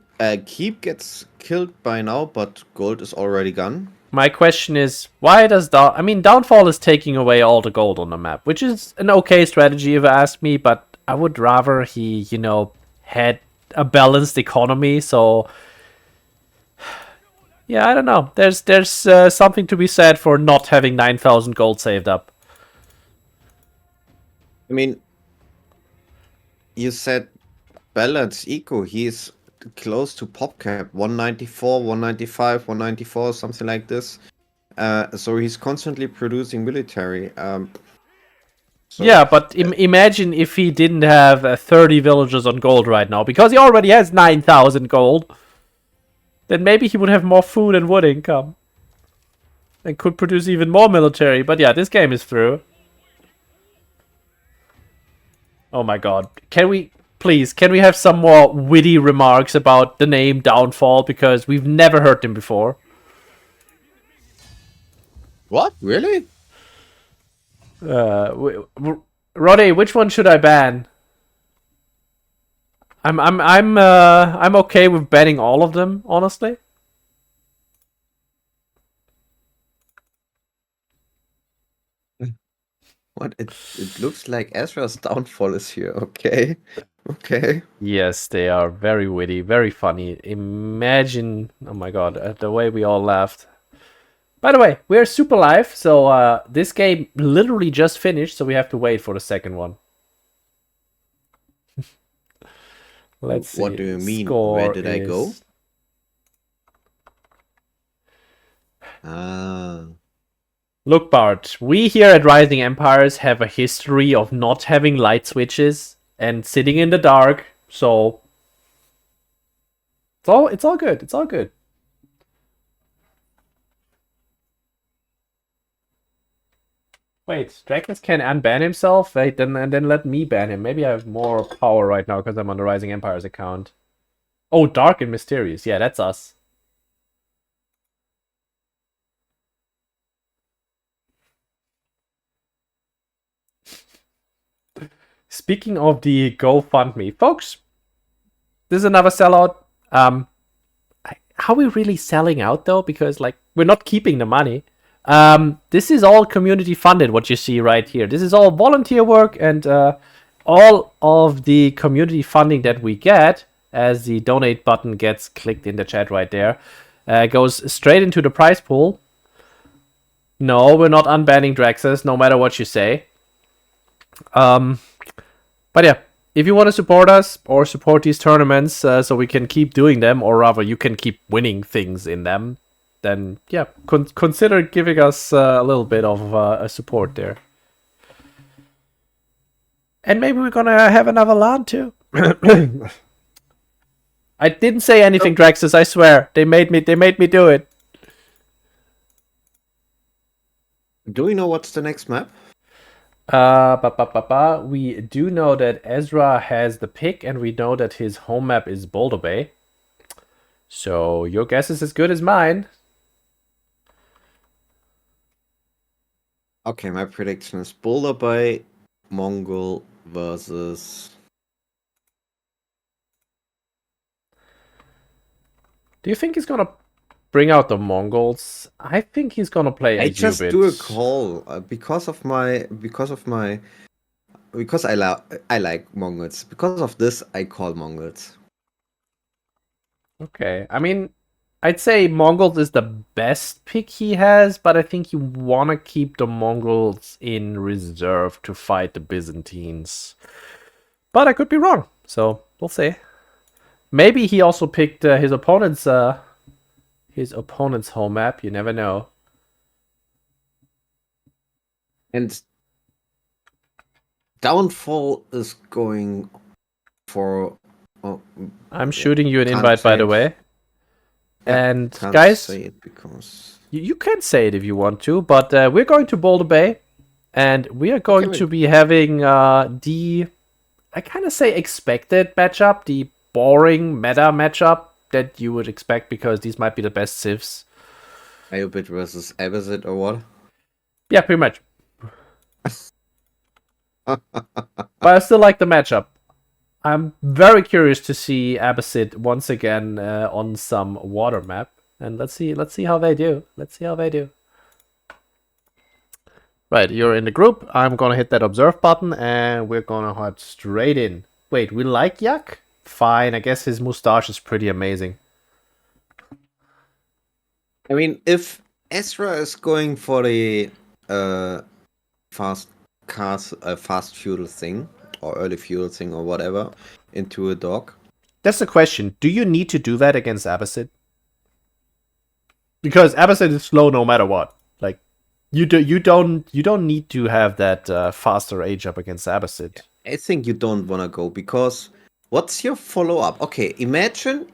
Keep gets killed by now, but gold is already gone. My question is, why does Downfall is taking away all the gold on the map, which is an okay strategy if you ask me, but I would rather he, had a balanced economy, so... Yeah, I don't know. There's something to be said for not having 9,000 gold saved up. I mean, you said balanced eco, he's close to pop cap, 194, 195, 194, something like this. So he's constantly producing military. Yeah, but imagine if he didn't have 30 villagers on gold right now, because he already has 9,000 gold. Then maybe he would have more food and wood income. And could produce even more military. But yeah, this game is through. Oh my god. Can we have some more witty remarks about the name Downfall? Because we've never heard him before. What? Really? Roddy, which one should I ban? I'm okay with banning all of them, honestly. What? It looks like Ezra's Downfall is here. Okay. Okay. Yes, they are very witty, very funny. Imagine, oh my god, the way we all laughed. By the way, we're super live, so this game literally just finished, so we have to wait for the second one. Let's see. What do you mean? Where did I go? Look, Bart, we here at Rising Empires have a history of not having light switches and sitting in the dark, so it's all good. It's all good. Wait, Dracus can unban himself? Wait, then let me ban him. Maybe I have more power right now because I'm on the Rising Empires account. Oh, dark and mysterious. Yeah, that's us. Speaking of the GoFundMe, folks, this is another sellout. How are we really selling out though? Because like we're not keeping the money. This is all community funded. What you see right here. This is all volunteer work, and all of the community funding that we get, as the donate button gets clicked in the chat right there, goes straight into the prize pool. No, we're not unbanning Draxus, no matter what you say. But yeah, if you want to support us or support these tournaments so we can keep doing them, or rather you can keep winning things in them, then yeah, consider giving us a little bit of a support there. And maybe we're gonna have another LAN too. I didn't say anything, Draxus, I swear. They made me do it. Do we know what's the next map? We do know that Ezra has the pick, and we know that his home map is Boulder Bay. So your guess is as good as mine. Okay, my prediction is Boulder Bay, Mongol versus... Do you think he's gonna bring out the Mongols? I think he's gonna play I Ayyubids. just do a call because I like Mongols. Because of this, I call Mongols. Okay, I mean, I'd say Mongols is the best pick he has, but I think you want to keep the Mongols in reserve to fight the Byzantines. But I could be wrong, so we'll see. Maybe he also picked his opponent's home map. You never know. And Downfall is going for... I'm shooting you an can't invite, by say the it. way. Yeah, And can't guys, say it because... you can say it if you want to, but we're going to Boulder Bay, and we are going Okay, to be having the, I kind of say expected matchup, the boring meta matchup that you would expect, because these might be the best civs. Ayyubid versus Abbasid or what? Yeah, pretty much. But I still like the matchup. I'm very curious to see Abbasid once again on some water map, and let's see how they do. Right, you're in the group. I'm gonna hit that observe button, and we're gonna head straight in. Wait, we like Yak? Fine, I guess his mustache is pretty amazing. I mean, if Ezra is going for the fast feudal thing, or early feudal thing, or whatever, into a dog. That's the question. Do you need to do that against Abbasid? Because Abbasid is slow no matter what. Like, you don't need to have that faster age up against Abbasid. I think you don't want to go, because what's your follow-up? Okay, imagine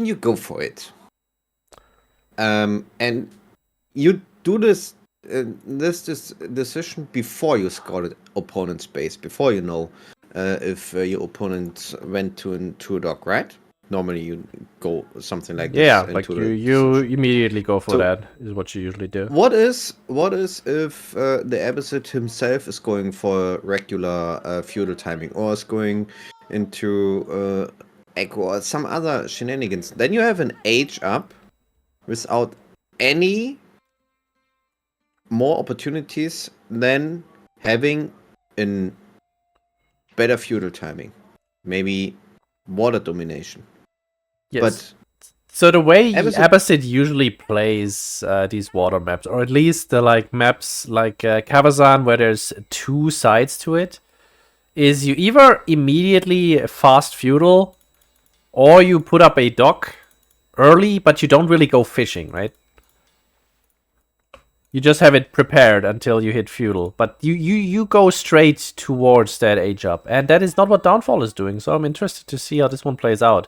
you go for it. And you do this decision before you scored opponent's base, before you know if your opponent went to a dog, right? Normally you go something like this. Yeah, like you immediately go for that, is what you usually do. What is if the Abbasid himself is going for regular feudal timing, or is going into echo or some other shenanigans? Then you have an age up without any more opportunities than having in better feudal timing, maybe water domination. Yes. But so the way Abbasid usually plays these water maps, or at least the like maps like Kavazan, where there's two sides to it, is you either immediately fast feudal, or you put up a dock early, but you don't really go fishing, right? You just have it prepared until you hit feudal, but you go straight towards that age up, and that is not what Downfall is doing. So I'm interested to see how this one plays out.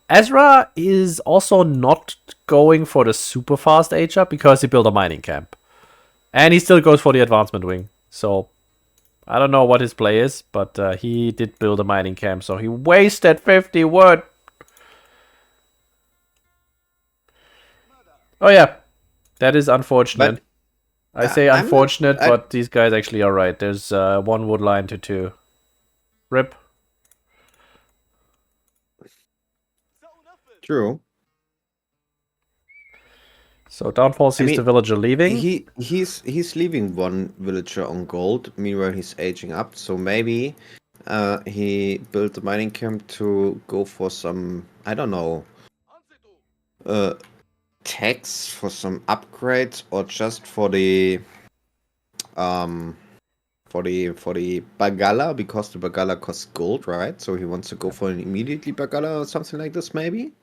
Ezra is also not going for the super fast age up because he built a mining camp, and he still goes for the advancement wing. So I don't know what his play is, but he did build a mining camp, so he wasted 50 wood. Oh yeah, that is unfortunate. But I say I'm not- unfortunate, but these guys actually are right. There's 1 wood line to 2. Rip. True. So Downfall sees the villager leaving. He's leaving one villager on gold. Meanwhile, he's aging up. So maybe he built the mining camp to go for some, I don't know, tax for some upgrades, or just for the Bagala, because the Bagala costs gold, right? So he wants to go for an immediately Bagala or something like this, maybe.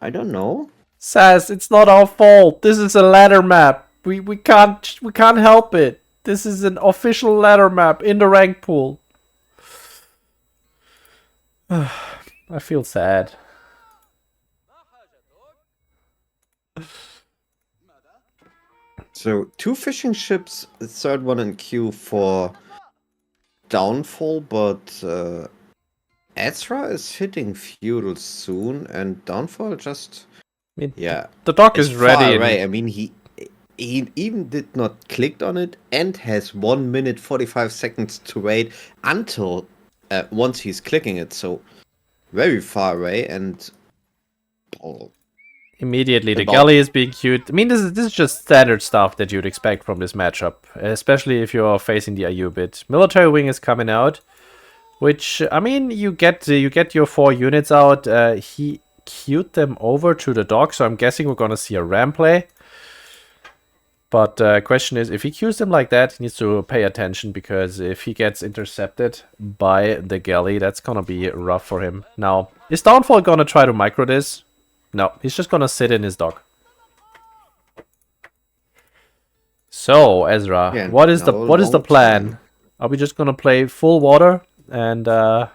I don't know. Says it's not our fault. This is a ladder map. We can't help it. This is an official ladder map in the rank pool. I feel sad. So 2 fishing ships, the third one in queue for Downfall, but Ezra is hitting feudal soon, and Downfall just the dock is ready. Away. I mean, he even did not click on it, and has 1 minute 45 seconds to wait until once he's clicking it. So very far away, and immediately the galley is being queued. I mean, this is just standard stuff that you'd expect from this matchup, especially if you're facing the Ayyubid. Military wing is coming out, which, I mean, you get your 4 units out. He queued them over to the dock, so I'm guessing we're gonna see a ram play. But question is, if he queues them like that, he needs to pay attention, because if he gets intercepted by the galley, that's gonna be rough for him. Now, is Downfall gonna try to micro this? No, he's just gonna sit in his dock. So, Ezra, what is the plan? Are we just gonna play full water, and are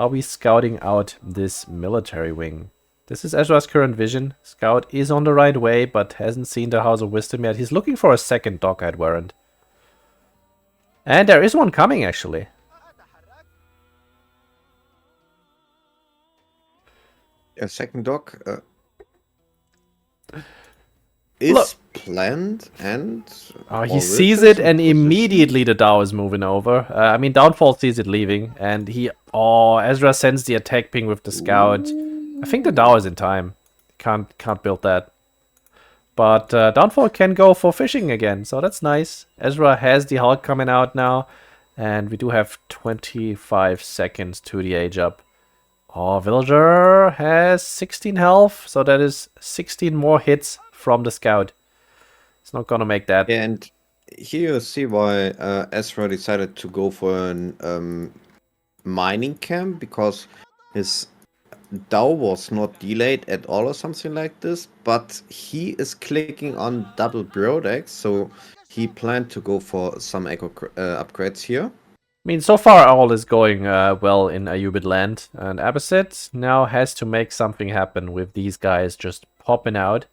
we scouting out this military wing? This is Ezra's current vision. Scout is on the right way, but hasn't seen the House of Wisdom yet. He's looking for a second dock, I'd warrant. And there is one coming, actually. A second dock is planned, and he sees it, and immediately the Dao is moving over. I mean, Downfall sees it leaving, and Ezra sends the attack ping with the scout. I think the Dao is in time. Can't build that. But Downfall can go for fishing again, so that's nice. Ezra has the Hulk coming out now, and we do have 25 seconds to the age up. Villager has 16 health, so that is 16 more hits from the scout. It's not gonna make that. Yeah, and here you see why Ezra decided to go for an mining camp, because his Dao was not delayed at all or something like this, but he is clicking on double Brodex, so he planned to go for some echo upgrades here. I mean, so far all is going well in Ayyubid land, and Abbasid now has to make something happen with these guys just popping out.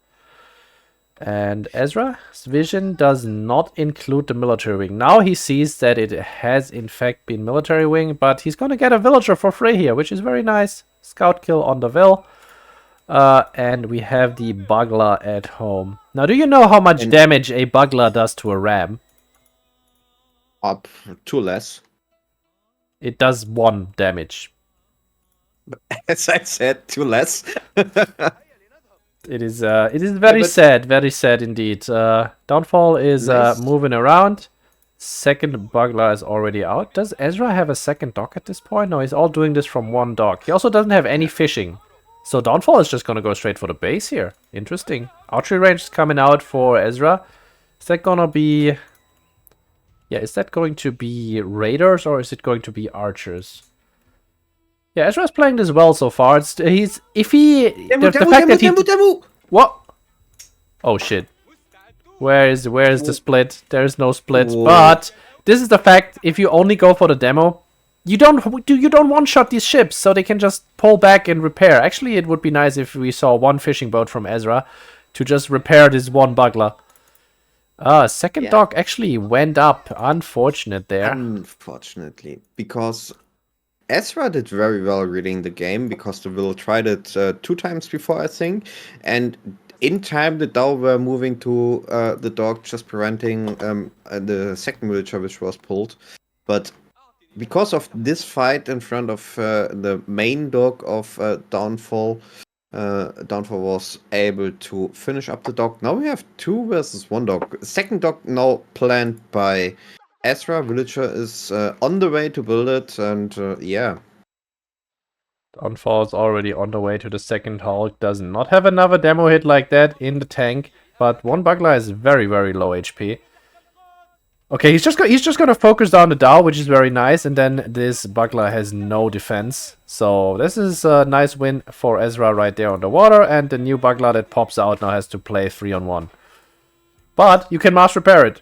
And Ezra's vision does not include the military wing. Now he sees that it has in fact been military wing, but he's gonna get a villager for free here, which is very nice. Scout kill on the Vil. And we have the Bagla at home. Now, do you know how much damage a Bagla does to a ram? Up 2 less. It does 1 damage. As I said, 2 less. It is very sad indeed. Downfall is moving around. Second Bagla is already out. Does Ezra have a second dock at this point? No, he's all doing this from 1 dock. He also doesn't have any fishing. So Downfall is just going to go straight for the base here. Interesting. Archery range is coming out for Ezra. Is that going to be... Yeah, is that going to be raiders, or is it going to be archers? Yeah, Ezra's playing this well so far. The fact that he... What? Oh shit. Where is the split? There is no split. Whoa. But this is the fact: if you only go for the demo, you don't one-shot these ships, so they can just pull back and repair. Actually, it would be nice if we saw 1 fishing boat from Ezra to just repair this 1 Bagla. Second dock actually went up. Unfortunate there. Unfortunately, because Ezra did very well reading the game, because the Will tried it 2 times before, I think, and in time, the Dow were moving to the dog, just preventing the second villager, which was pulled. But because of this fight in front of the main dog of Downfall, Downfall was able to finish up the dog. Now we have 2 versus 1 dog. Second dog now planned by Ezra. Villager is on the way to build it, and yeah. Downfall is already on the way to the second Hulk. Does not have another demo hit like that in the tank, but one Bugler is very, very low HP. Okay, he's just gonna focus down the Dow, which is very nice, and then this Bugler has no defense. So this is a nice win for Ezra right there on the water, and the new Bugler that pops out now has to play 3-on-1. But you can mass repair it.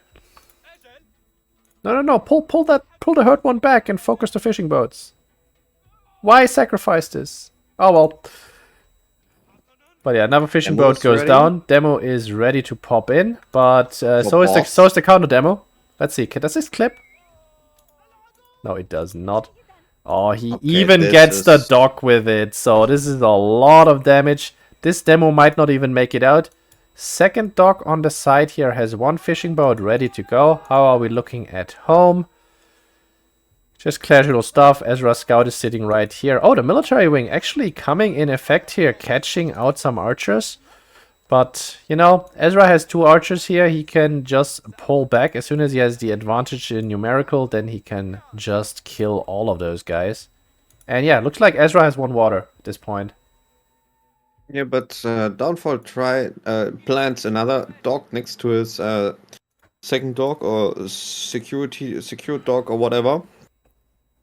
No, pull the hurt one back and focus the fishing boats. Why sacrifice this? Oh well. But yeah, another fishing boat goes down. Demo is ready to pop in, but so is the counter demo. Let's see, does this clip? No, it does not. Oh, he even gets the dock with it, so this is a lot of damage. This demo might not even make it out. Second dock on the side here has 1 fishing boat ready to go. How are we looking at home? Just casual stuff. Ezra Scout is sitting right here. Oh, the military wing actually coming in effect here, catching out some archers. But, you know, Ezra has 2 archers here. He can just pull back. As soon as he has the advantage in numerical, then he can just kill all of those guys. And yeah, looks like Ezra has 1 water at this point. Yeah, but Downfall plants another dog next to his second dog or secure dog or whatever.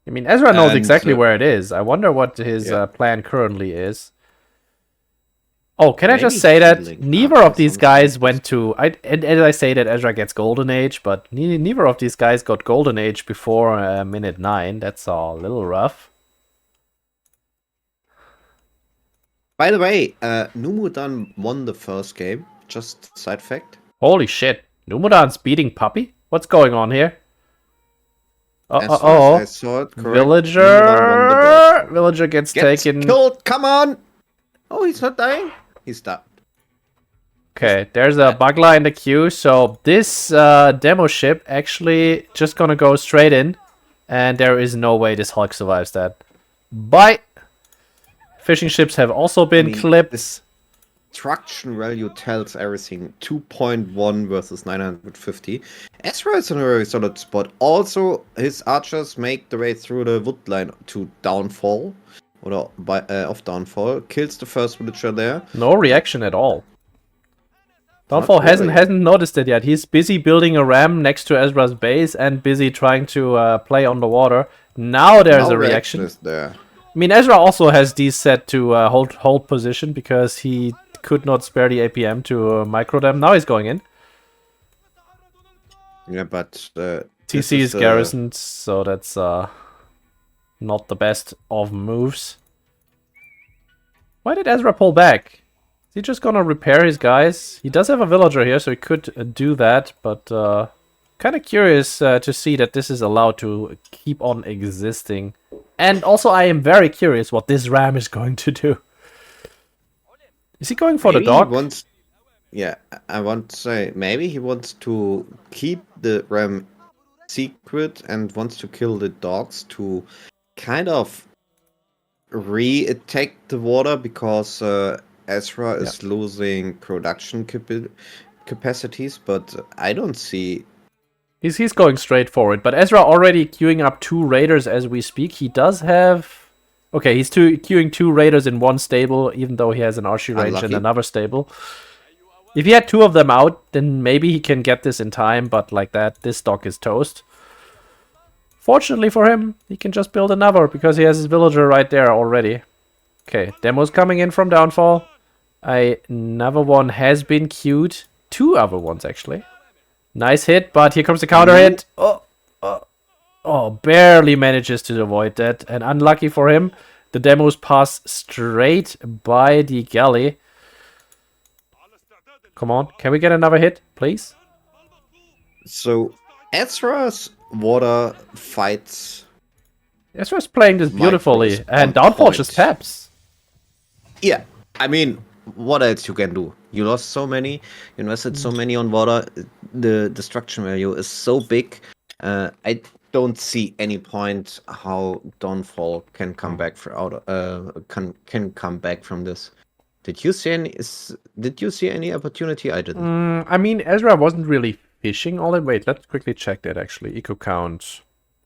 I mean, Ezra knows exactly where it is. I wonder what his plan currently is. Oh, can I just say that neither of these guys went to... and I say that Ezra gets Golden Age, but neither of these guys got Golden Age before minute 9. That's a little rough. By the way, Numudan won the first game. Just side fact. Holy shit. Numudan's beating Puppy? What's going on here? I saw it, Villager gets taken. Killed. Come on! Oh, he's not dying. He's stopped. Okay, there's a Bugler in the queue. So this demo ship actually just gonna go straight in, and there is no way this Hulk survives that. Bye. Fishing ships have also been clipped. This destruction value tells everything. 2.1 versus 950. Ezra is in a very solid spot. Also, his archers make the way through the wood line to Downfall. Or of Downfall. Kills the first villager there. No reaction at all. Downfall hasn't noticed it yet. He's busy building a ram next to Ezra's base and busy trying to play on the water. Now there's a reaction. Is there. I mean, Ezra also has these set to hold position because he could not spare the APM to micro them. Now he's going in. Yeah, but TC is garrisoned, so that's not the best of moves. Why did Ezra pull back? Is he just gonna repair his guys? He does have a villager here, so he could do that, but kind of curious to see that this is allowed to keep on existing. And also, I am very curious what this ram is going to do. Is he going for the dog? Yeah, I want to say, maybe he wants to keep the ram secret and wants to kill the dogs to kind of re-attack the water because Ezra is losing production capacities, but I don't see... He's going straight for it, but Ezra already queuing up 2 raiders as we speak. He does have... Okay, he's queuing 2 raiders in 1 stable, even though he has an Archie range in another stable. If he had 2 of them out, then maybe he can get this in time, but like that, this stock is toast. Fortunately for him, he can just build another, because he has his villager right there already. Okay, demo's coming in from Downfall. Another one has been queued. 2 other ones, actually. Nice hit, but here comes the counter hit. Oh, barely manages to avoid that. And unlucky for him, the demos pass straight by the galley. Come on, can we get another hit, please? So, Ezra's water fights... Ezra's playing this beautifully, and Downfall just taps. Yeah, I mean, what else you can do? You lost so many, you invested so many on water. The destruction value is so big. I don't see any point how Dawnfall can come back can come back from this. Did you see any opportunity? I didn't. I mean, Ezra wasn't really fishing all that. Wait, let's quickly check that actually. Eco count.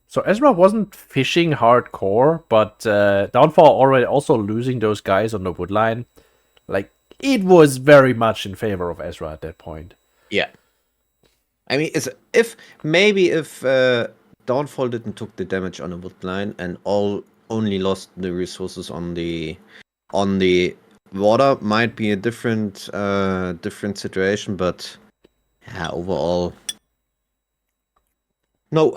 So Ezra wasn't fishing hardcore, but Downfall already also losing those guys on the wood line. Like, it was very much in favor of Ezra at that point. Yeah. I mean, if Downfall didn't took the damage on the wood line and only lost the resources on the water, might be a different situation, but yeah, overall, no.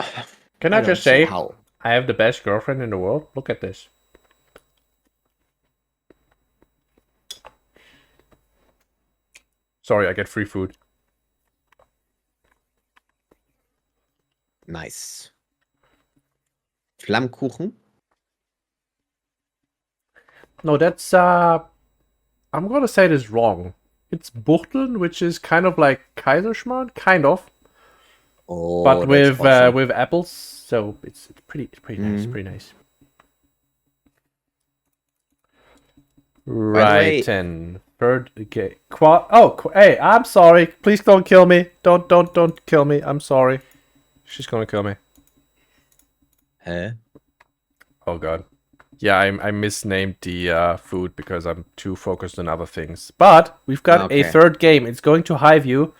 Can I don't just see say, how? I have the best girlfriend in the world? Look at this. Sorry, I get free food. Nice. Flammkuchen? No, that's, I'm gonna say this wrong. It's Buchteln, which is kind of like Kaiserschmarrn, kind of. Oh, But that's awesome. with apples, so it's pretty nice, pretty nice. Right, and third, okay, hey, I'm sorry. Please don't kill me. Don't kill me. I'm sorry. She's gonna kill me. Huh? Oh god. Yeah, I misnamed the food because I'm too focused on other things. But we've got a third game. It's going to Highview.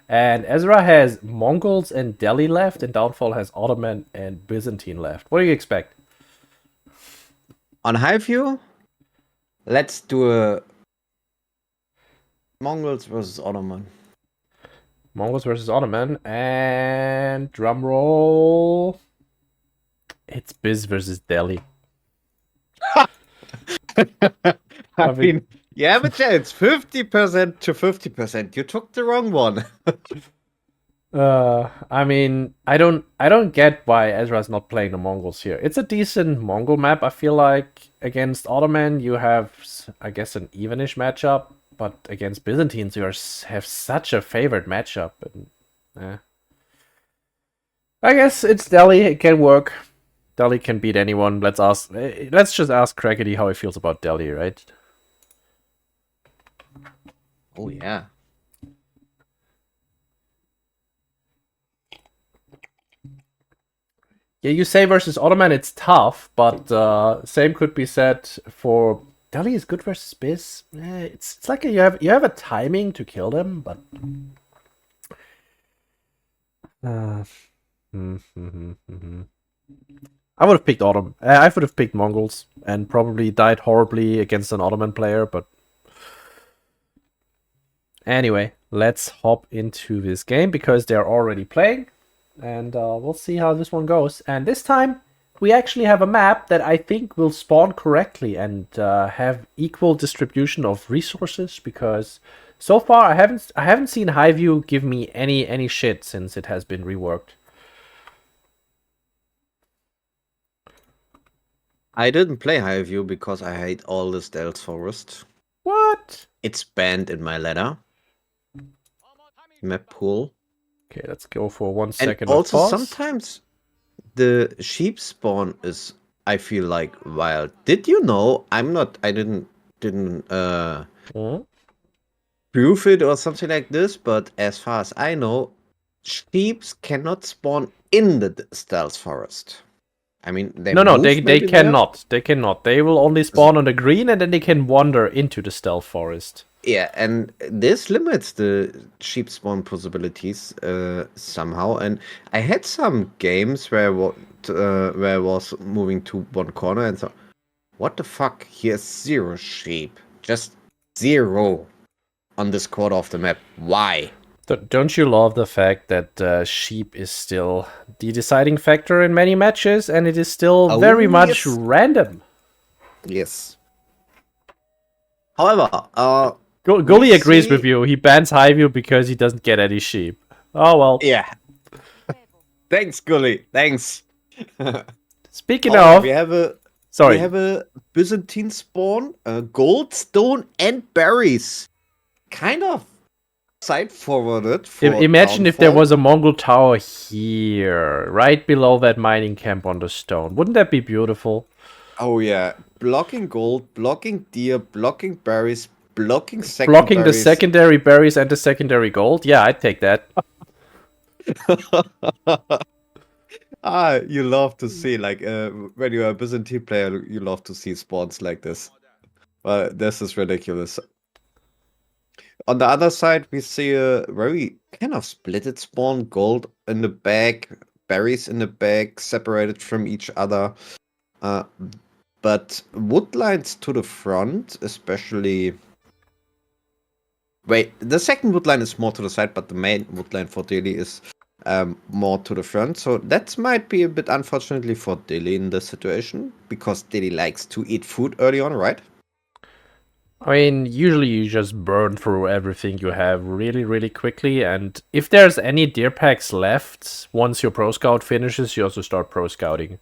And Ezra has Mongols and Delhi left, and Downfall has Ottoman and Byzantine left. What do you expect? On Highview, let's do a Mongols versus Ottoman. Mongols versus Ottoman, and drum roll. It's Biz versus Delhi. I mean, you have a chance, 50% to 50%. You took the wrong one. I mean, I don't get why Ezra's not playing the Mongols here. It's a decent Mongol map. I feel like against Ottoman you have, I guess, an evenish matchup, but against Byzantines you have such a favored matchup. And, I guess it's Delhi. It can work. Delhi can beat anyone. Let's just ask Crackety how he feels about Delhi, right? Oh yeah. Yeah, you say versus Ottoman, it's tough, but same could be said for Delhi is good versus Biz. It's like you have a timing to kill them, but I would have picked I would have picked Mongols and probably died horribly against an Ottoman player, but anyway, let's hop into this game because they're already playing. And we'll see how this one goes. And this time, we actually have a map that I think will spawn correctly and have equal distribution of resources. Because so far, I haven't seen Highview give me any shit since it has been reworked. I didn't play Highview because I hate all the stealth forest. What? It's banned in my ladder. Map pool. Okay, let's go for 1 second. And also, of pause. sometimes the sheep spawn is, I feel like, wild. Did you know? I didn't prove it or something like this, but as far as I know, sheeps cannot spawn in the stealth forest. I mean, they cannot. They cannot. They will only spawn on the green, and then they can wander into the stealth forest. Yeah, and this limits the sheep spawn possibilities somehow. And I had some games where I was moving to one corner and thought, what the fuck? Here's 0 sheep. Just 0 on this quarter of the map. Why? Don't you love the fact that sheep is still the deciding factor in many matches, and it is still very much random? Yes. However, Gully agrees with you. He bans Highview because he doesn't get any sheep. Oh well. Yeah. Thanks, Gully. Thanks. Speaking of, we have a Sorry. We have a Byzantine spawn, gold, stone, and berries. Kind of side forwarded for Imagine if there downfall. was a Mongol tower here, right below that mining camp on the stone. Wouldn't that be beautiful? Oh yeah, blocking gold, blocking deer, blocking berries, blocking Blocking the secondaries. secondary berries and the secondary gold? Yeah, I'd take that. You love to see like when you're a Byzantine player, you love to see spawns like this. This is ridiculous. On the other side, we see a very kind of splitted spawn, gold in the back, berries in the back, separated from each other. But wood lines to the front, especially. Wait, the second wood line is more to the side, but the main wood line for Delhi is more to the front. So that might be a bit unfortunately for Delhi in this situation, because Delhi likes to eat food early on, right? I mean, usually you just burn through everything you have really, really quickly, and if there's any deer packs left, once your pro scout finishes, you also start pro scouting.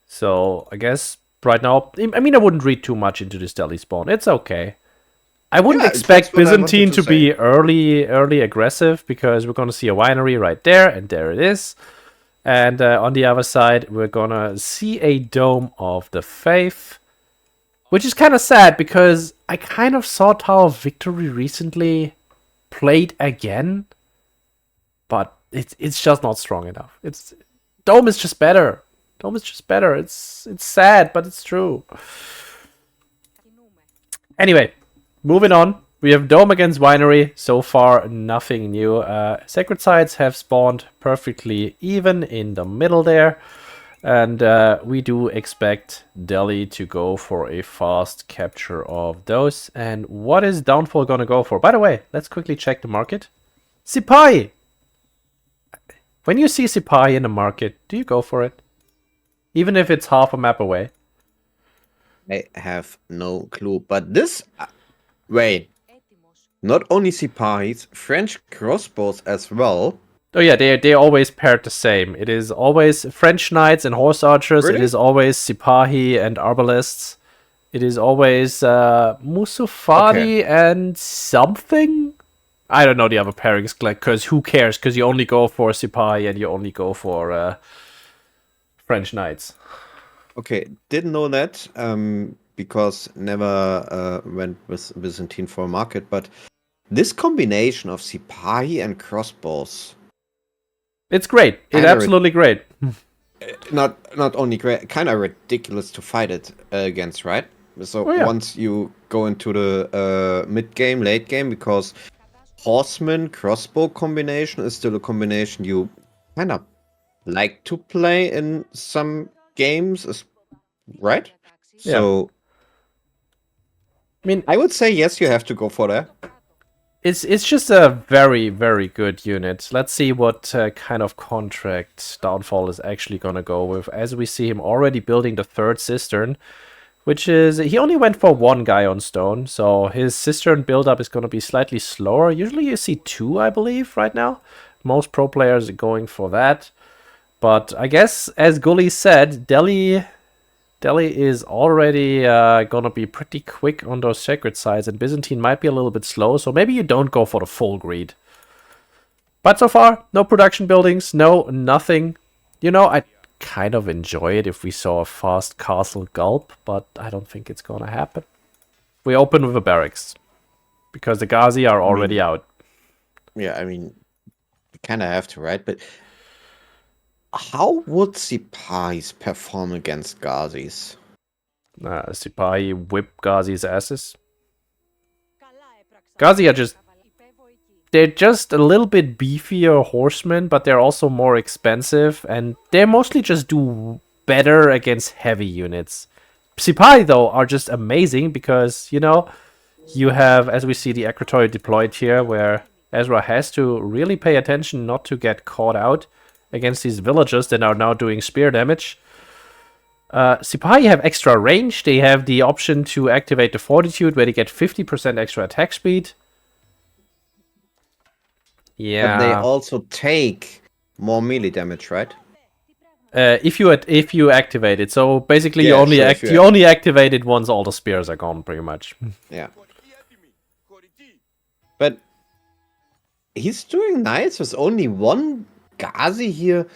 So, I guess right now, I mean, I wouldn't read too much into this Delhi spawn. It's okay. I wouldn't Yeah, expect that's what I wanted Byzantine to to be early aggressive, because we're going to see a winery right there, and there it is. And on the other side, we're going to see a Dome of the Faith, which is kind of sad, because I kind of saw Tower of Victory recently played again, but it's just not strong enough. Dome is just better. Dome is just better. It's sad, but it's true. Anyway, moving on. We have Dome against Winery. So far, nothing new. Sacred Sites have spawned perfectly even in the middle there. And we do expect Delhi to go for a fast capture of those. And what is Downfall going to go for? By the way, let's quickly check the market. Sipahi! When you see Sipahi in the market, do you go for it? Even if it's half a map away? I have no clue. But this... wait. Not only Sipahis, French crossbows as well. Oh yeah, they always paired the same. It is always French knights and horse archers. Really? It is always Sipahi and arbalists. It is always Musufadi and something. I don't know the other pairings, like, cause who cares? Cause you only go for Sipahi and you only go for French knights. Okay, didn't know that. Because never went with Byzantine for a market, but this combination of Sipahi and crossbows. It's great. It's absolutely great. Not only great, kind of ridiculous to fight it against, right? So once you go into the mid game, late game, because horseman crossbow combination is still a combination you kind of like to play in some games, right? So, I mean, I would say yes, you have to go for that. It's just a very, very good unit. Let's see what kind of contract Downfall is actually going to go with. As we see him already building the third cistern, which is... he only went for one guy on stone, so his cistern build-up is going to be slightly slower. Usually you see two, I believe, right now. Most pro players are going for that. But I guess, as Gully said, Delhi is already gonna be pretty quick on those sacred sides, and Byzantine might be a little bit slow, so maybe you don't go for the full greed. But so far, no production buildings, nothing. You know, I'd kind of enjoy it if we saw a fast castle gulp, but I don't think it's gonna happen. We open with a barracks, because the Ghazi are already out. Yeah, I mean, you kind of have to, right? But how would Sipahis perform against Ghazis? Sipahi whip Ghazi's asses. Ghazi are just... they're just a little bit beefier horsemen, but they're also more expensive, and they mostly just do better against heavy units. Sipahi, though, are just amazing, because, you know, you have, as we see, the Equatory deployed here, where Ezra has to really pay attention not to get caught out against these villagers that are now doing spear damage. Sipahi have extra range. They have the option to activate the Fortitude, where they get 50% extra attack speed. Yeah. But they also take more melee damage, right? If you activate it, so basically Yeah, sure, you only activate it once all the spears are gone, pretty much. Yeah. But he's doing nice with only one Ghazi here,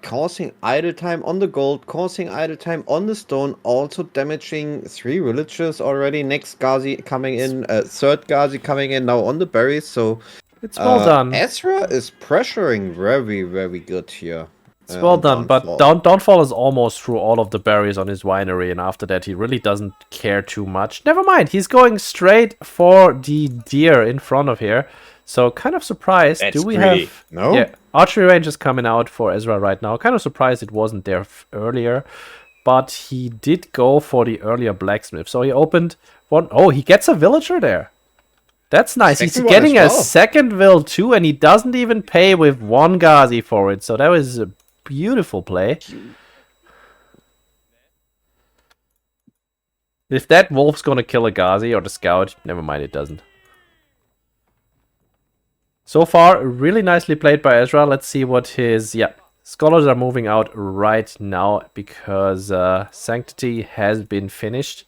causing idle time on the gold, causing idle time on the stone, also damaging 3 villagers already. Next Ghazi coming in, third Ghazi coming in now on the berries. So It's well done. Ezra is pressuring very, very good here. It's well done, Downfall. but Downfall is almost through all of the berries on his winery, and after that he really doesn't care too much. Never mind, he's going straight for the deer in front of here. So kind of surprised. That's Do we greedy. have... No? Yeah, archery range is coming out for Ezra right now. Kind of surprised it wasn't there earlier. But he did go for the earlier blacksmith. So he opened one... Oh, he gets a villager there. That's nice. He's getting a second vill too, and he doesn't even pay with 1 Ghazi for it. So that was a beautiful play. If that wolf's gonna kill a Ghazi or the scout, never mind, it doesn't. So far, really nicely played by Ezra. Let's see what his... Yeah, scholars are moving out right now because Sanctity has been finished.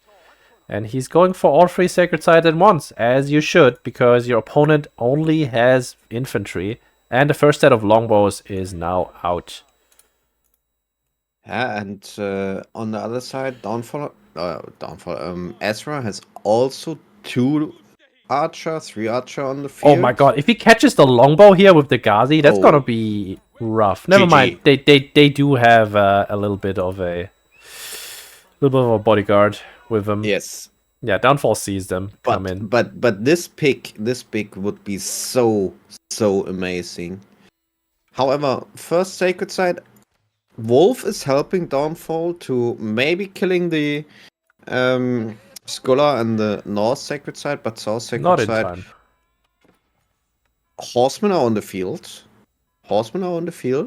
And he's going for all 3 sacred sites at once, as you should, because your opponent only has infantry. And the first set of longbows is now out. Yeah, and on the other side, Ezra has also 2 archer, 3 archer on the field. Oh my god, if he catches the longbow here with the Ghazi, that's gonna be rough. Never mind, they do have a little bit of a bodyguard with them. Yes. Yeah, Downfall sees them come in. But this pick would be so amazing. However, first sacred site, Wolf is helping Downfall to maybe killing the Scholar and the North sacred site, but South sacred Not in site. time. Horsemen are on the field.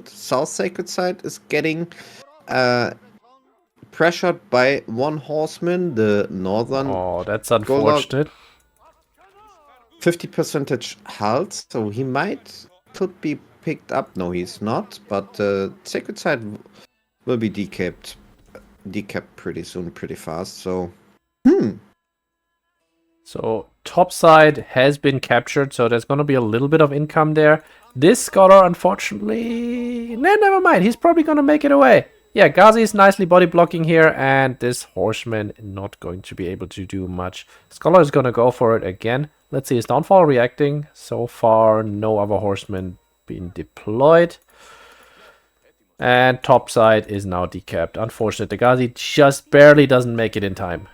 South sacred site is getting pressured by 1 horseman, the northern. Oh, that's unfortunate. 50% health, so he could be picked up. No, he's not, but sacred side will be decapped pretty soon, pretty fast. So, So top side has been captured, so there's gonna be a little bit of income there. This scholar, unfortunately, never mind. He's probably gonna make it away. Yeah, Ghazi is nicely body blocking here, and this horseman not going to be able to do much. Scholar is gonna go for it again. Let's see, is Downfall reacting? So far, no other horsemen being deployed. And top side is now decapped. Unfortunate, the Ghazi just barely doesn't make it in time.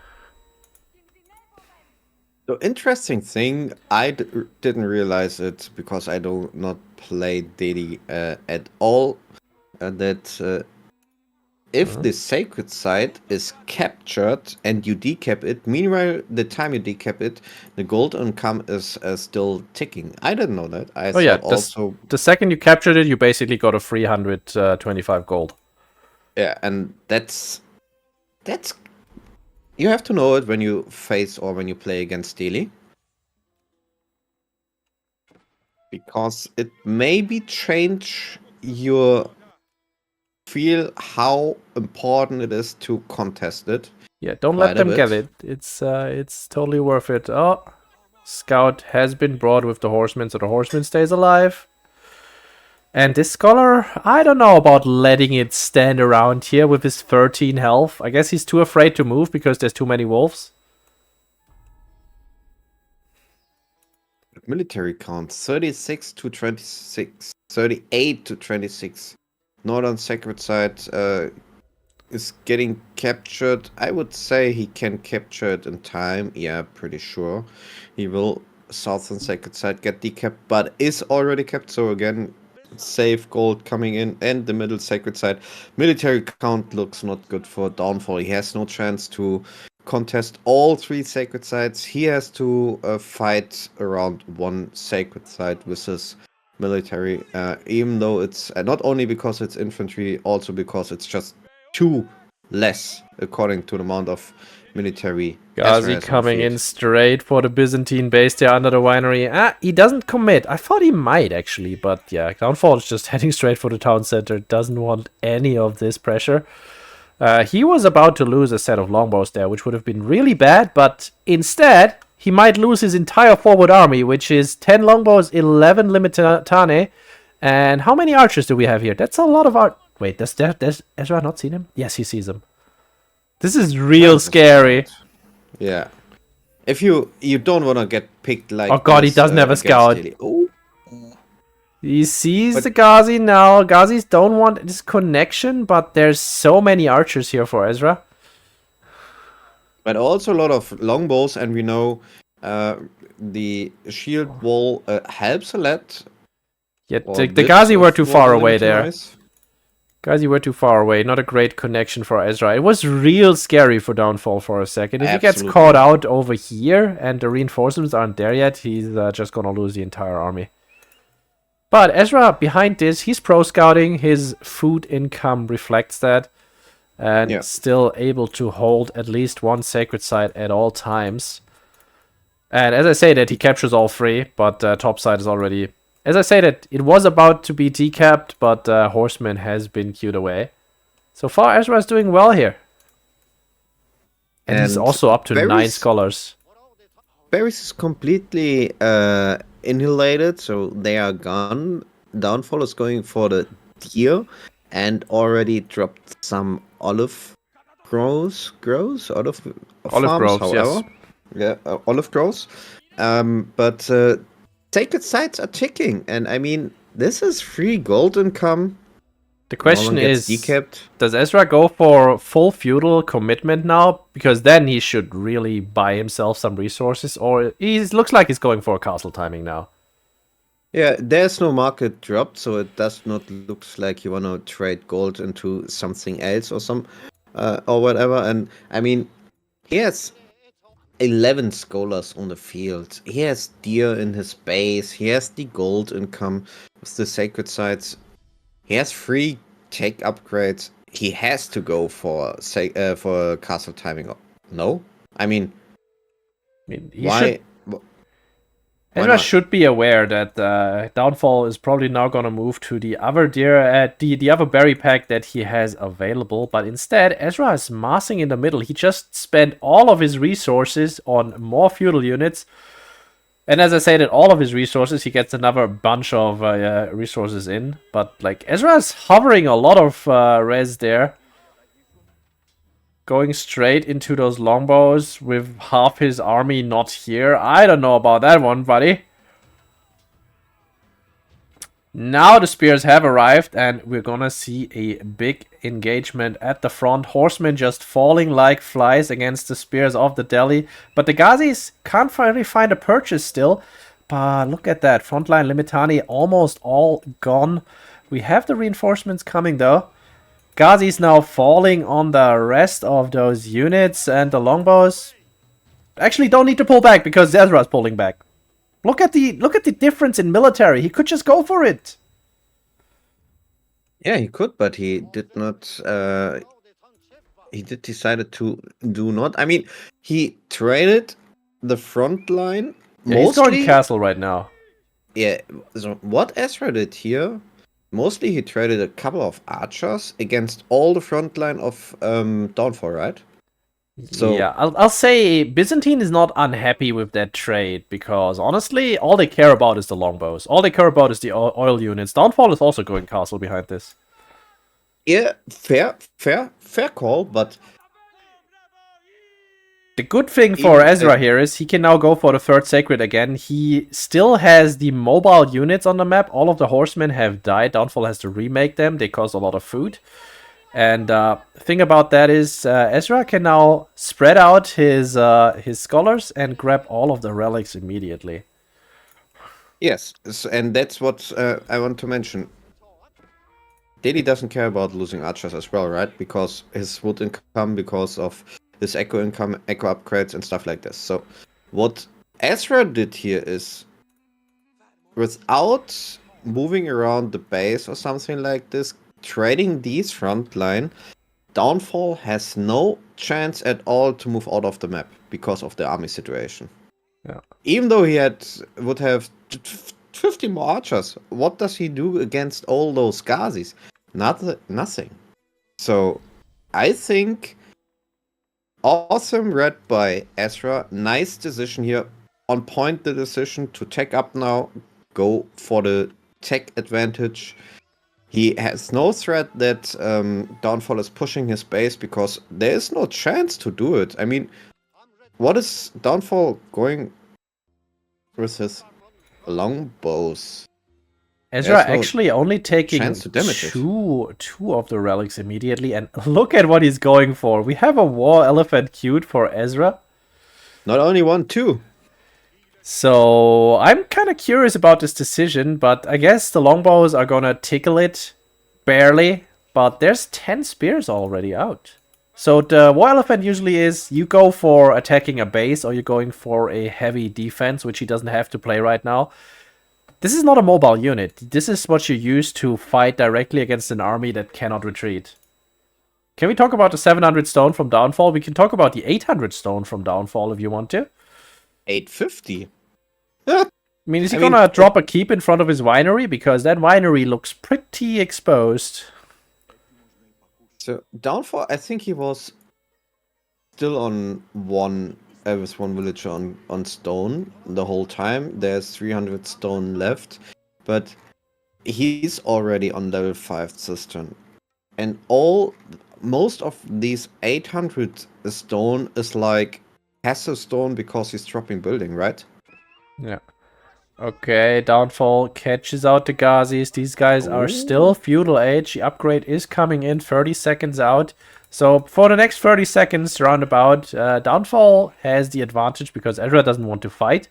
the interesting thing, I didn't realize it because I do not play Daily at all. That if the sacred site is captured and you decap it, meanwhile, the time you decap it, the gold income is still ticking. I didn't know that. I thought also the second you captured it, you basically got a 325 gold. Yeah, and that's you have to know it when you face or when you play against Daily. Because it maybe change your feel how important it is to contest it. Yeah, don't let them get it. It's totally worth it. Oh, Scout has been brought with the horseman, so the horseman stays alive. And this scholar, I don't know about letting it stand around here with his 13 health. I guess he's too afraid to move because there's too many wolves. Military count 36 to 26, 38 to 26. Northern sacred site is getting captured. I would say he can capture it in time. Yeah, pretty sure he will. Southern sacred site get decapped, but is already capped. So again, safe gold coming in, and the middle sacred site military count looks not good for Downfall. He has no chance to contest all 3 sacred sites. He has to fight around 1 sacred site with his military, even though it's not only because it's infantry, also because it's just 2 less according to the amount of military. Ghazi coming in straight for the Byzantine base there under the winery. He doesn't commit. I thought he might actually, but yeah, Downfall is just heading straight for the town center. Doesn't want any of this pressure. He was about to lose a set of longbows there, which would have been really bad, but instead, he might lose his entire forward army, which is 10 longbows, 11 limitane. And how many archers do we have here? That's a lot of Wait, does Ezra not seen him? Yes, he sees him. This is real scary. Yeah. If you don't want to get picked like... Oh god, he doesn't have a scout. He sees the Ghazi now. Ghazis don't want this connection, but there's so many archers here for Ezra. But also a lot of longbows, and we know the shield wall helps a lot. Yet the Ghazi were too far away there. Ghazi were too far away. Not a great connection for Ezra. It was real scary for Downfall for a second. If he gets caught out over here and the reinforcements aren't there yet, he's just gonna lose the entire army. But Ezra, behind this, he's pro-scouting. His food income reflects that. And still able to hold at least one sacred site at all times. And as I say that, he captures all three, but top side is already... As I say that, it was about to be decapped, but Horseman has been queued away. So far, Ezra is doing well here. And he's also up to 9 scholars. Paris is completely annihilated, so they are gone. Downfall is going for the deer and already dropped some olive groves, olive farms, groves, however. Yes. Yeah, olive groves. But sacred sites are ticking, and I mean, this is free gold income. The question is, does Ezra go for full feudal commitment now? Because then he should really buy himself some resources, or he looks like he's going for a castle timing now. Yeah, there's no market drop, so it does not look like you want to trade gold into something else or or whatever. And I mean, he has 11 scholars on the field. He has deer in his base. He has the gold income with the sacred sites. He has free tech upgrades. He has to go for castle timing. No, I mean why? Ezra should be aware that Downfall is probably now going to move to the other the other berry pack that he has available, but instead Ezra is massing in the middle. He just spent all of his resources on more feudal units, and as I said, all of his resources, he gets another bunch of resources in. But like Ezra is hovering a lot of res there. Going straight into those longbows with half his army not here. I don't know about that one, buddy. Now the spears have arrived, and we're gonna see a big engagement at the front. Horsemen just falling like flies against the spears of the Delhi. But the Ghazis can't really find a purchase still. But look at that. Frontline Limitani almost all gone. We have the reinforcements coming though. Ghazi's now falling on the rest of those units, and the longbows actually don't need to pull back because Ezra's pulling back. Look at the difference in military. He could just go for it. Yeah, he could, but he did not. He decided to do not. I mean, he traded the front line. Yeah, he's going castle right now. Yeah. So what Ezra did here? Mostly he traded a couple of archers against all the front line of Downfall, right? So yeah, I'll say Byzantine is not unhappy with that trade, because honestly, all they care about is the longbows. All they care about is the oil units. Downfall is also going castle behind this. Yeah, fair call, but the good thing for Ezra here is he can now go for the third sacred again. He still has the mobile units on the map. All of the horsemen have died. Downfall has to remake them. They cost a lot of food. And the thing about that is Ezra can now spread out his scholars and grab all of the relics immediately. Yes, and that's what I want to mention. Daily doesn't care about losing archers as well, right? Because his wood income, because of his echo income, echo upgrades, and stuff like this. So what Ezra did here is, without moving around the base or something like this, trading these front line, Downfall has no chance at all to move out of the map because of the army situation. Yeah. Even though would have 50 more archers, what does he do against all those Ghazis? Nothing. So, I think awesome read by Ezra. Nice decision here. On point the decision to tech up now. Go for the tech advantage. He has no threat that Downfall is pushing his base because there is no chance to do it. I mean, what is Downfall going with his longbows? Ezra There's no actually only taking chance to damage it. two of the relics immediately, and look at what he's going for. We have a war elephant queued for Ezra. Not only one, two. So I'm kind of curious about this decision, but I guess the longbows are gonna tickle it barely. But there's 10 spears already out. So the war elephant usually is you go for attacking a base or you're going for a heavy defense, which he doesn't have to play right now. This is not a mobile unit. This is what you use to fight directly against an army that cannot retreat. Can we talk about the 700 stone from Downfall? We can talk about the 800 stone from Downfall if you want to. 850. I mean, is he gonna drop a keep in front of his winery? Because that winery looks pretty exposed. So, Downfall, I think he was still on one villager on stone the whole time. There's 300 stone left, but he's already on level 5 cistern. And most of these 800 stone is like passive stone because he's dropping building, right? Yeah. Okay, Downfall catches out the Ghazis. These guys are still feudal age. The upgrade is coming in 30 seconds out. So for the next 30 seconds roundabout, Downfall has the advantage because Ezra doesn't want to fight.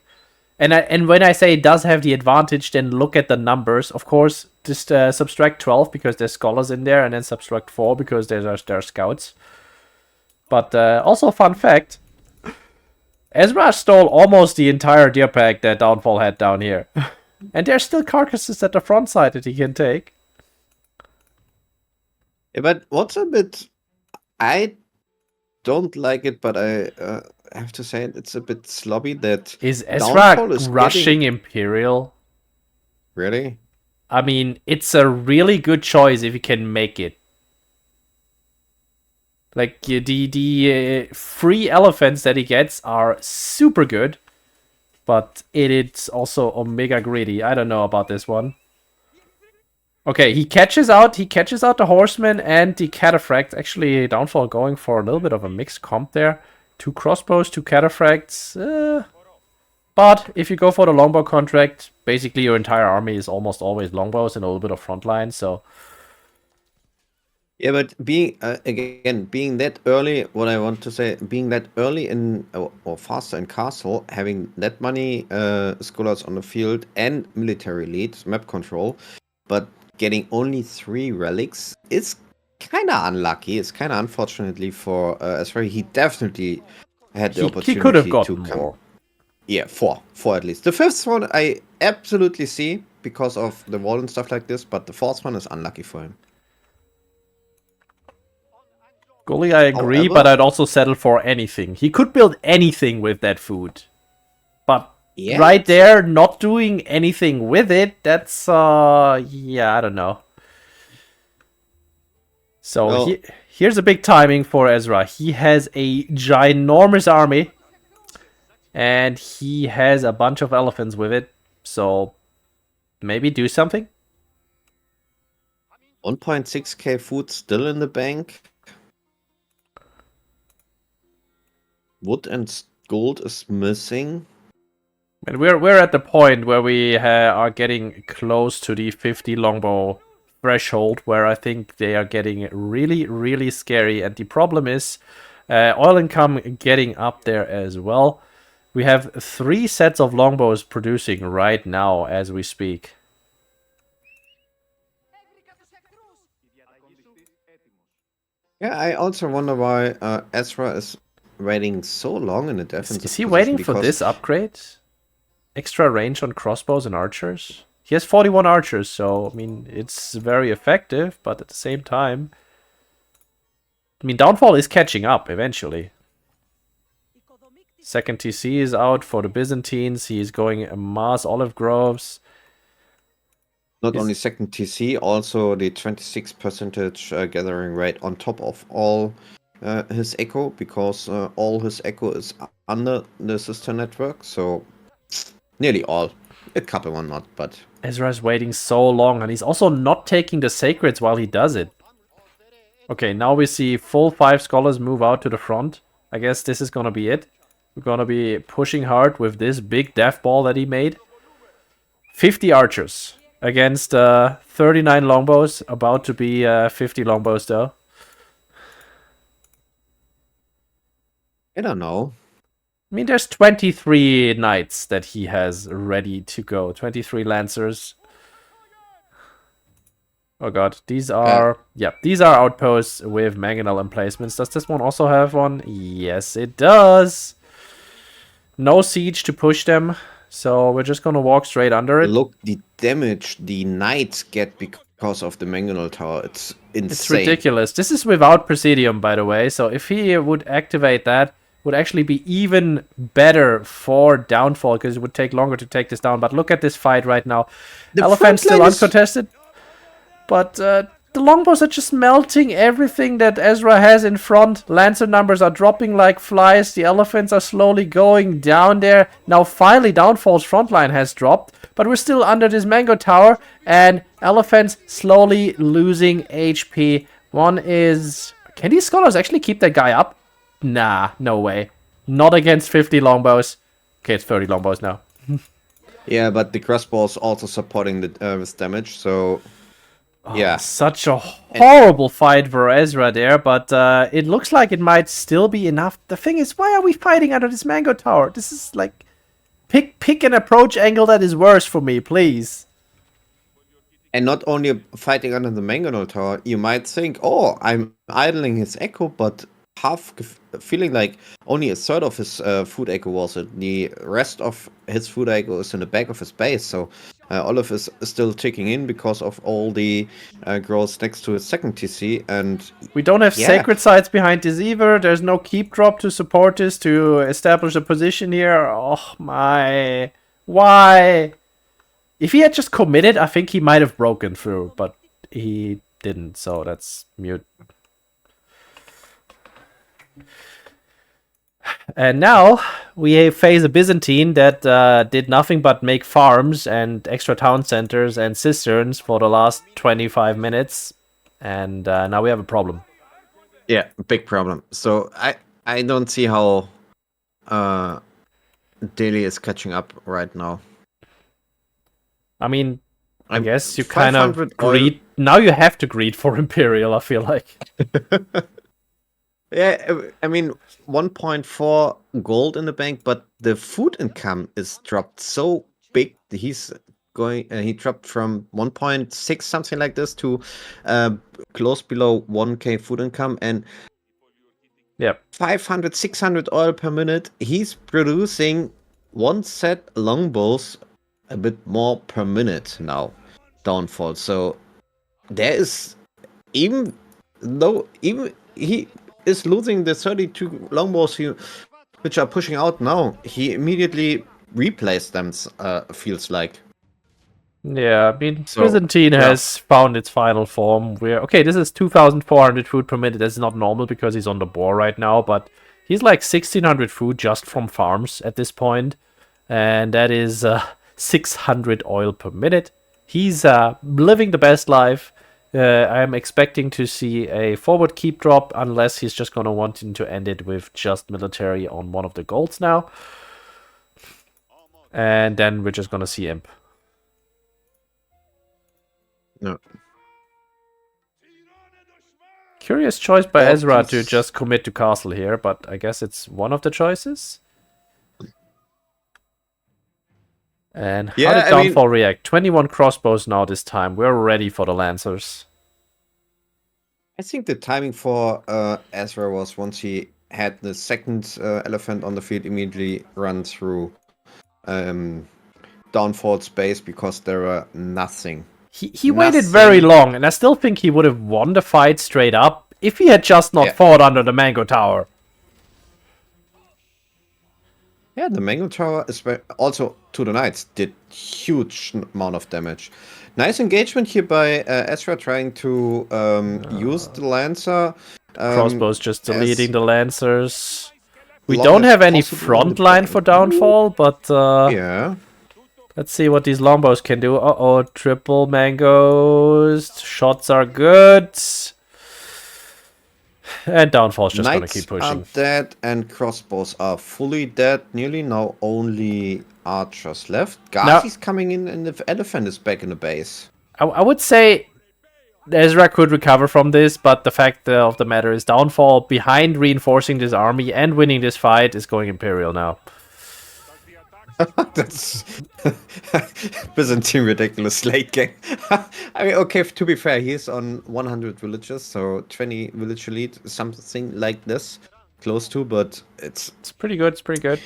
And when I say does have the advantage, then look at the numbers. Of course, just subtract 12 because there's scholars in there, and then subtract 4 because there are scouts. But also, fun fact, Ezra stole almost the entire deer pack that Downfall had down here. And there's still carcasses at the front side that he can take. Yeah, but what's a bit... I don't like it, but I have to say it's a bit slobby that... Is Ezra rushing getting... Imperial? Really? I mean, it's a really good choice if you can make it. Like, the free elephants that he gets are super good. But it's also omega greedy. I don't know about this one. Okay, he catches out the horseman and the cataphract. Actually, Downfall going for a little bit of a mixed comp there. 2 crossbows, 2 cataphracts. But if you go for the longbow contract, basically your entire army is almost always longbows and a little bit of frontline, so... Yeah, but being that early, what I want to say, being that early in or faster in castle, having that many scholars on the field and military lead, map control, but getting only 3 relics is kind of unlucky. It's kind of unfortunately for Ezra. He definitely had the opportunity he could have gotten to come. more. Yeah, 4 at least. The 5th one I absolutely see because of the wall and stuff like this, but the 4th one is unlucky for him. Gully, I agree, However, but I'd also settle for anything. He could build anything with that food. But right there, not doing anything with it, that's, yeah, I don't know. So here's a big timing for Ezra. He has a ginormous army. And he has a bunch of elephants with it. So maybe do something. 1.6k food still in the bank. Wood and gold is missing. And we're at the point where we are getting close to the 50 longbow threshold, where I think they are getting really, really scary. And the problem is oil income getting up there as well. We have 3 sets of longbows producing right now as we speak. Yeah, I also wonder why Ezra is waiting so long in the defensive Is he waiting for this upgrade? Extra range on crossbows and archers? He has 41 archers, so, I mean, it's very effective, but at the same time... I mean, Downfall is catching up eventually. Second TC is out for the Byzantines. He's going Mars Olive Groves. Not only second TC, also the 26% gathering rate on top of all his echo, because all his echo is under the sister network, so nearly all. A couple one not, but... Ezra's waiting so long, and he's also not taking the sacreds while he does it. Okay, now we see full 5 scholars move out to the front. I guess this is gonna be it. We're gonna be pushing hard with this big death ball that he made. 50 archers against 39 longbows, about to be 50 longbows though. I don't know. I mean, there's 23 knights that he has ready to go. 23 lancers. Oh god, these are... these are outposts with mangonel emplacements. Does this one also have one? Yes, it does. No siege to push them. So we're just gonna walk straight under it. Look, the damage the knights get because of the mangonel tower. It's insane. It's ridiculous. This is without Presidium, by the way. So if he would activate that, would actually be even better for Downfall, because it would take longer to take this down. But look at this fight right now. The Elephant's still front line uncontested. But the longbows are just melting everything that Ezra has in front. Lancer numbers are dropping like flies. The elephants are slowly going down there. Now finally Downfall's front line has dropped. But we're still under this mango tower. And elephants slowly losing HP. One is... Can these scholars actually keep that guy up? Nah, no way. Not against 50 longbows. Okay, it's 30 longbows now. Yeah, but the crossbow is also supporting the with damage, so... Yeah. Such a horrible fight for Ezra there, but it looks like it might still be enough. The thing is, why are we fighting under this mango tower? This is like... Pick an approach angle that is worse for me, please. And not only fighting under the mangonel tower, you might think, oh, I'm idling his echo, but feeling like only a third of his food echo was it. The rest of his food echo is in the back of his base, so Olive is still ticking in because of all the growth next to his second TC, and we don't have sacred sites behind this either. There's no keep drop to support this, to establish a position here. Oh my... Why? If he had just committed, I think he might have broken through, but he didn't, so that's mute. And now we face a Byzantine that did nothing but make farms and extra town centers and cisterns for the last 25 minutes. And now we have a problem. Yeah, big problem. So I don't see how Delhi is catching up right now. I mean, I guess you kind of greed. Now you have to greed for Imperial, I feel like. Yeah, I mean, 1.4 gold in the bank, but the food income is dropped so big. He's going. He dropped from 1.6 something like this to close below 1k food income, and 500, 600 oil per minute. He's producing one set longbows a bit more per minute now. Downfall. So there is even he is losing the 32 longbows which are pushing out now. He immediately replaced them, feels like. Yeah, I mean, Byzantine has found its final form. Okay, this is 2,400 food per minute. That's not normal because he's on the boar right now, but he's like 1,600 food just from farms at this point. And that is 600 oil per minute. He's living the best life. I'm expecting to see a forward keep drop, unless he's just going to want to end it with just military on one of the golds now. And then we're just going to see Imp. No. Curious choice by Ezra to just commit to castle here, but I guess it's one of the choices. And how did Downfall react? 21 crossbows now this time. We're ready for the Lancers. I think the timing for Ezra was once he had the second elephant on the field, immediately run through Downfall's base because there were nothing. He waited very long, and I still think he would have won the fight straight up if he had just not fought under the Mango Tower. Yeah, the Mango Tower is also to the knights did huge amount of damage. Nice engagement here by Ezra trying to use the Lancer. Crossbows just deleting the Lancers. We don't have any front line for downfall, but yeah. Let's see what these longbows can do. Uh-oh, triple mangoes. Shots are good. And downfall's just gonna keep pushing. Knights are dead and crossbows are fully dead. Nearly now only archers left. Ghazi's coming in and the elephant is back in the base. I would say Ezra could recover from this, but the fact of the matter is downfall behind reinforcing this army and winning this fight is going Imperial now. That's Byzantine ridiculous late game. I mean, okay, to be fair, he's on 100 villages, so 20 village elite, something like this, close to, but it's pretty good. It's pretty good.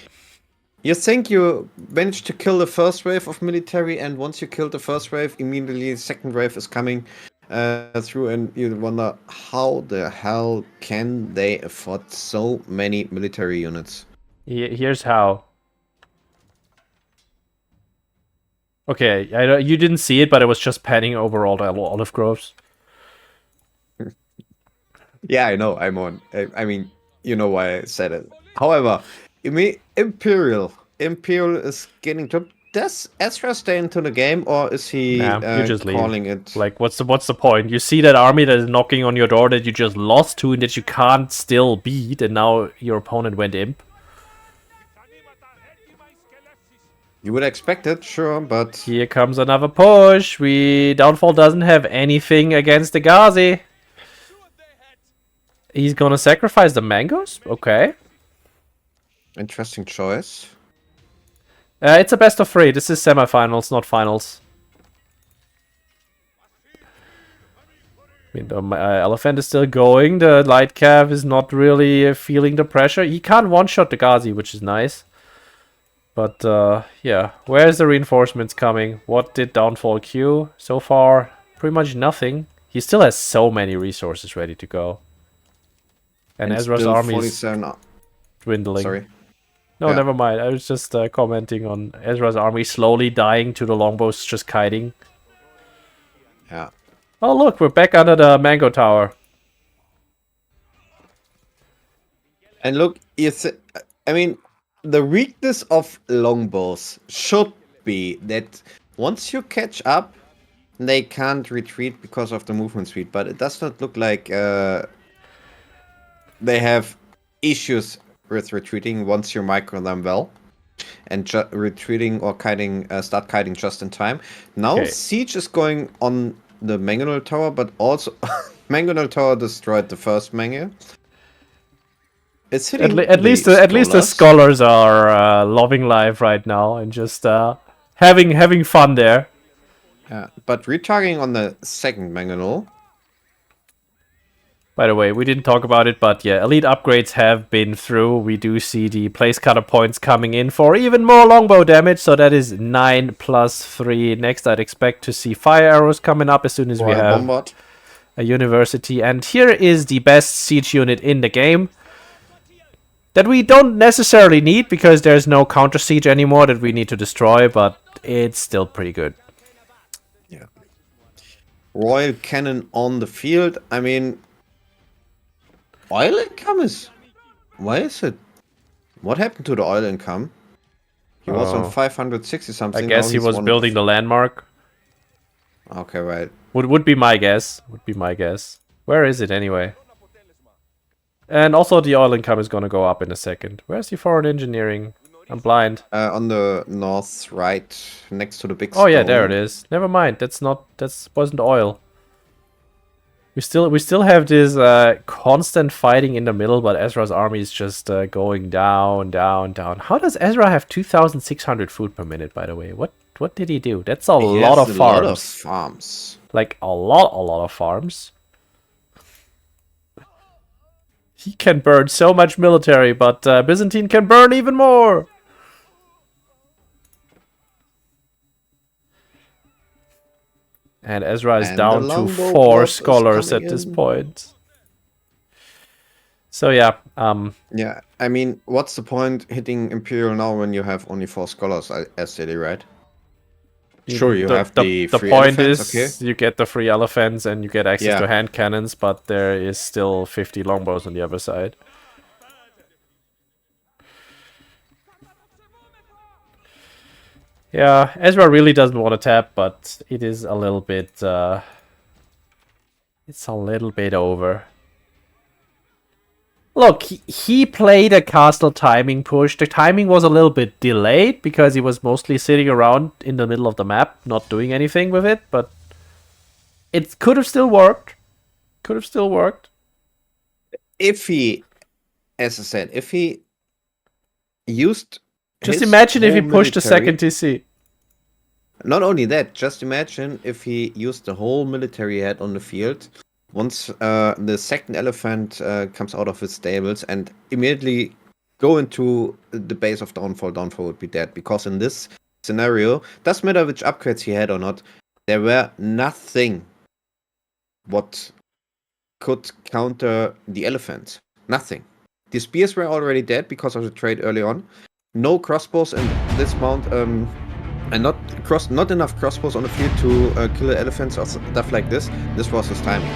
You think you managed to kill the first wave of military, and once you kill the first wave, immediately the second wave is coming through, and you wonder how the hell can they afford so many military units? Here's how. Okay, you didn't see it, but it was just panning over all the olive groves. Yeah, I know. I mean, you know why I said it. However, Imperial is getting to. Does Ezra stay into the game, or is he you just calling leave. it? Like, what's the point? You see that army that is knocking on your door that you just lost to and that you can't still beat, and now your opponent went imp. You would expect it, sure, but... Here comes another push. Downfall doesn't have anything against the Ghazi. He's gonna sacrifice the mangoes? Okay. Interesting choice. It's a best of 3. This is semifinals, not finals. I mean, the elephant is still going. The light cav is not really feeling the pressure. He can't one-shot the Ghazi, which is nice. But, yeah. Where's the reinforcements coming? What did Downfall queue? So far, pretty much nothing. He still has so many resources ready to go. And Ezra's army is dwindling. Sorry. No, never mind. I was just commenting on Ezra's army slowly dying to the longbows just kiting. Yeah. Oh, look, we're back under the Mango Tower. And look, I mean... The weakness of longbows should be that once you catch up, they can't retreat because of the movement speed. But it does not look like they have issues with retreating once you micro them well. And retreating or kiting, start kiting just in time. Now Siege is going on the Mangonel Tower, but also Mangonel Tower destroyed the first Mango. It's at least the scholars are loving life right now and just having fun there. Yeah, but retargeting on the second Mangonel. By the way, we didn't talk about it, but yeah, elite upgrades have been through. We do see the place cutter points coming in for even more longbow damage, so that is 9 plus 3. Next, I'd expect to see fire arrows coming up as soon as we have a university. And here is the best siege unit in the game. That we don't necessarily need, because there's no counter siege anymore that we need to destroy, but it's still pretty good. Yeah. Royal Cannon on the field. I mean, oil income is... Why is it? What happened to the oil income? He was on 560 something. I guess he was building the landmark. Okay, right. Would be my guess. Would be my guess. Where is it anyway? And also the oil income is gonna go up in a second. Where's the foreign engineering? I'm blind. On the north right, next to the big stone. Oh yeah, there it is. Never mind. That wasn't oil. We still have this constant fighting in the middle, but Ezra's army is just going down, down, down. How does Ezra have 2,600 food per minute, by the way? What did he do? That's a lot of farms. Like a lot of farms. He can burn so much military, but Byzantine can burn even more. And Ezra is down to 4 scholars at this point. So yeah, Yeah, I mean, what's the point hitting Imperial now when you have only 4 scholars as city, right? Sure, you have the free point elephants, is you get the free elephants and you get access Yeah. to hand cannons, but there is still 50 longbows on the other side. Yeah, Ezra really doesn't want to tap, but it is a little bit it's a little bit over. Look, he played a castle timing push. The timing was a little bit delayed because he was mostly sitting around in the middle of the map, not doing anything with it, but it could have still worked. Could have still worked. If he, as I said, if he used Just his imagine if he whole pushed the military- second TC. Not only that, just imagine if he used the whole military he had on the field. Once the second elephant comes out of his stables and immediately go into the base of Downfall, Downfall would be dead. Because in this scenario, doesn't matter which upgrades he had or not, there were nothing what could counter the elephant. Nothing. The spears were already dead because of the trade early on. No crossbows in this mount, and not enough crossbows on the field to kill the elephants or stuff like this. This was his timing.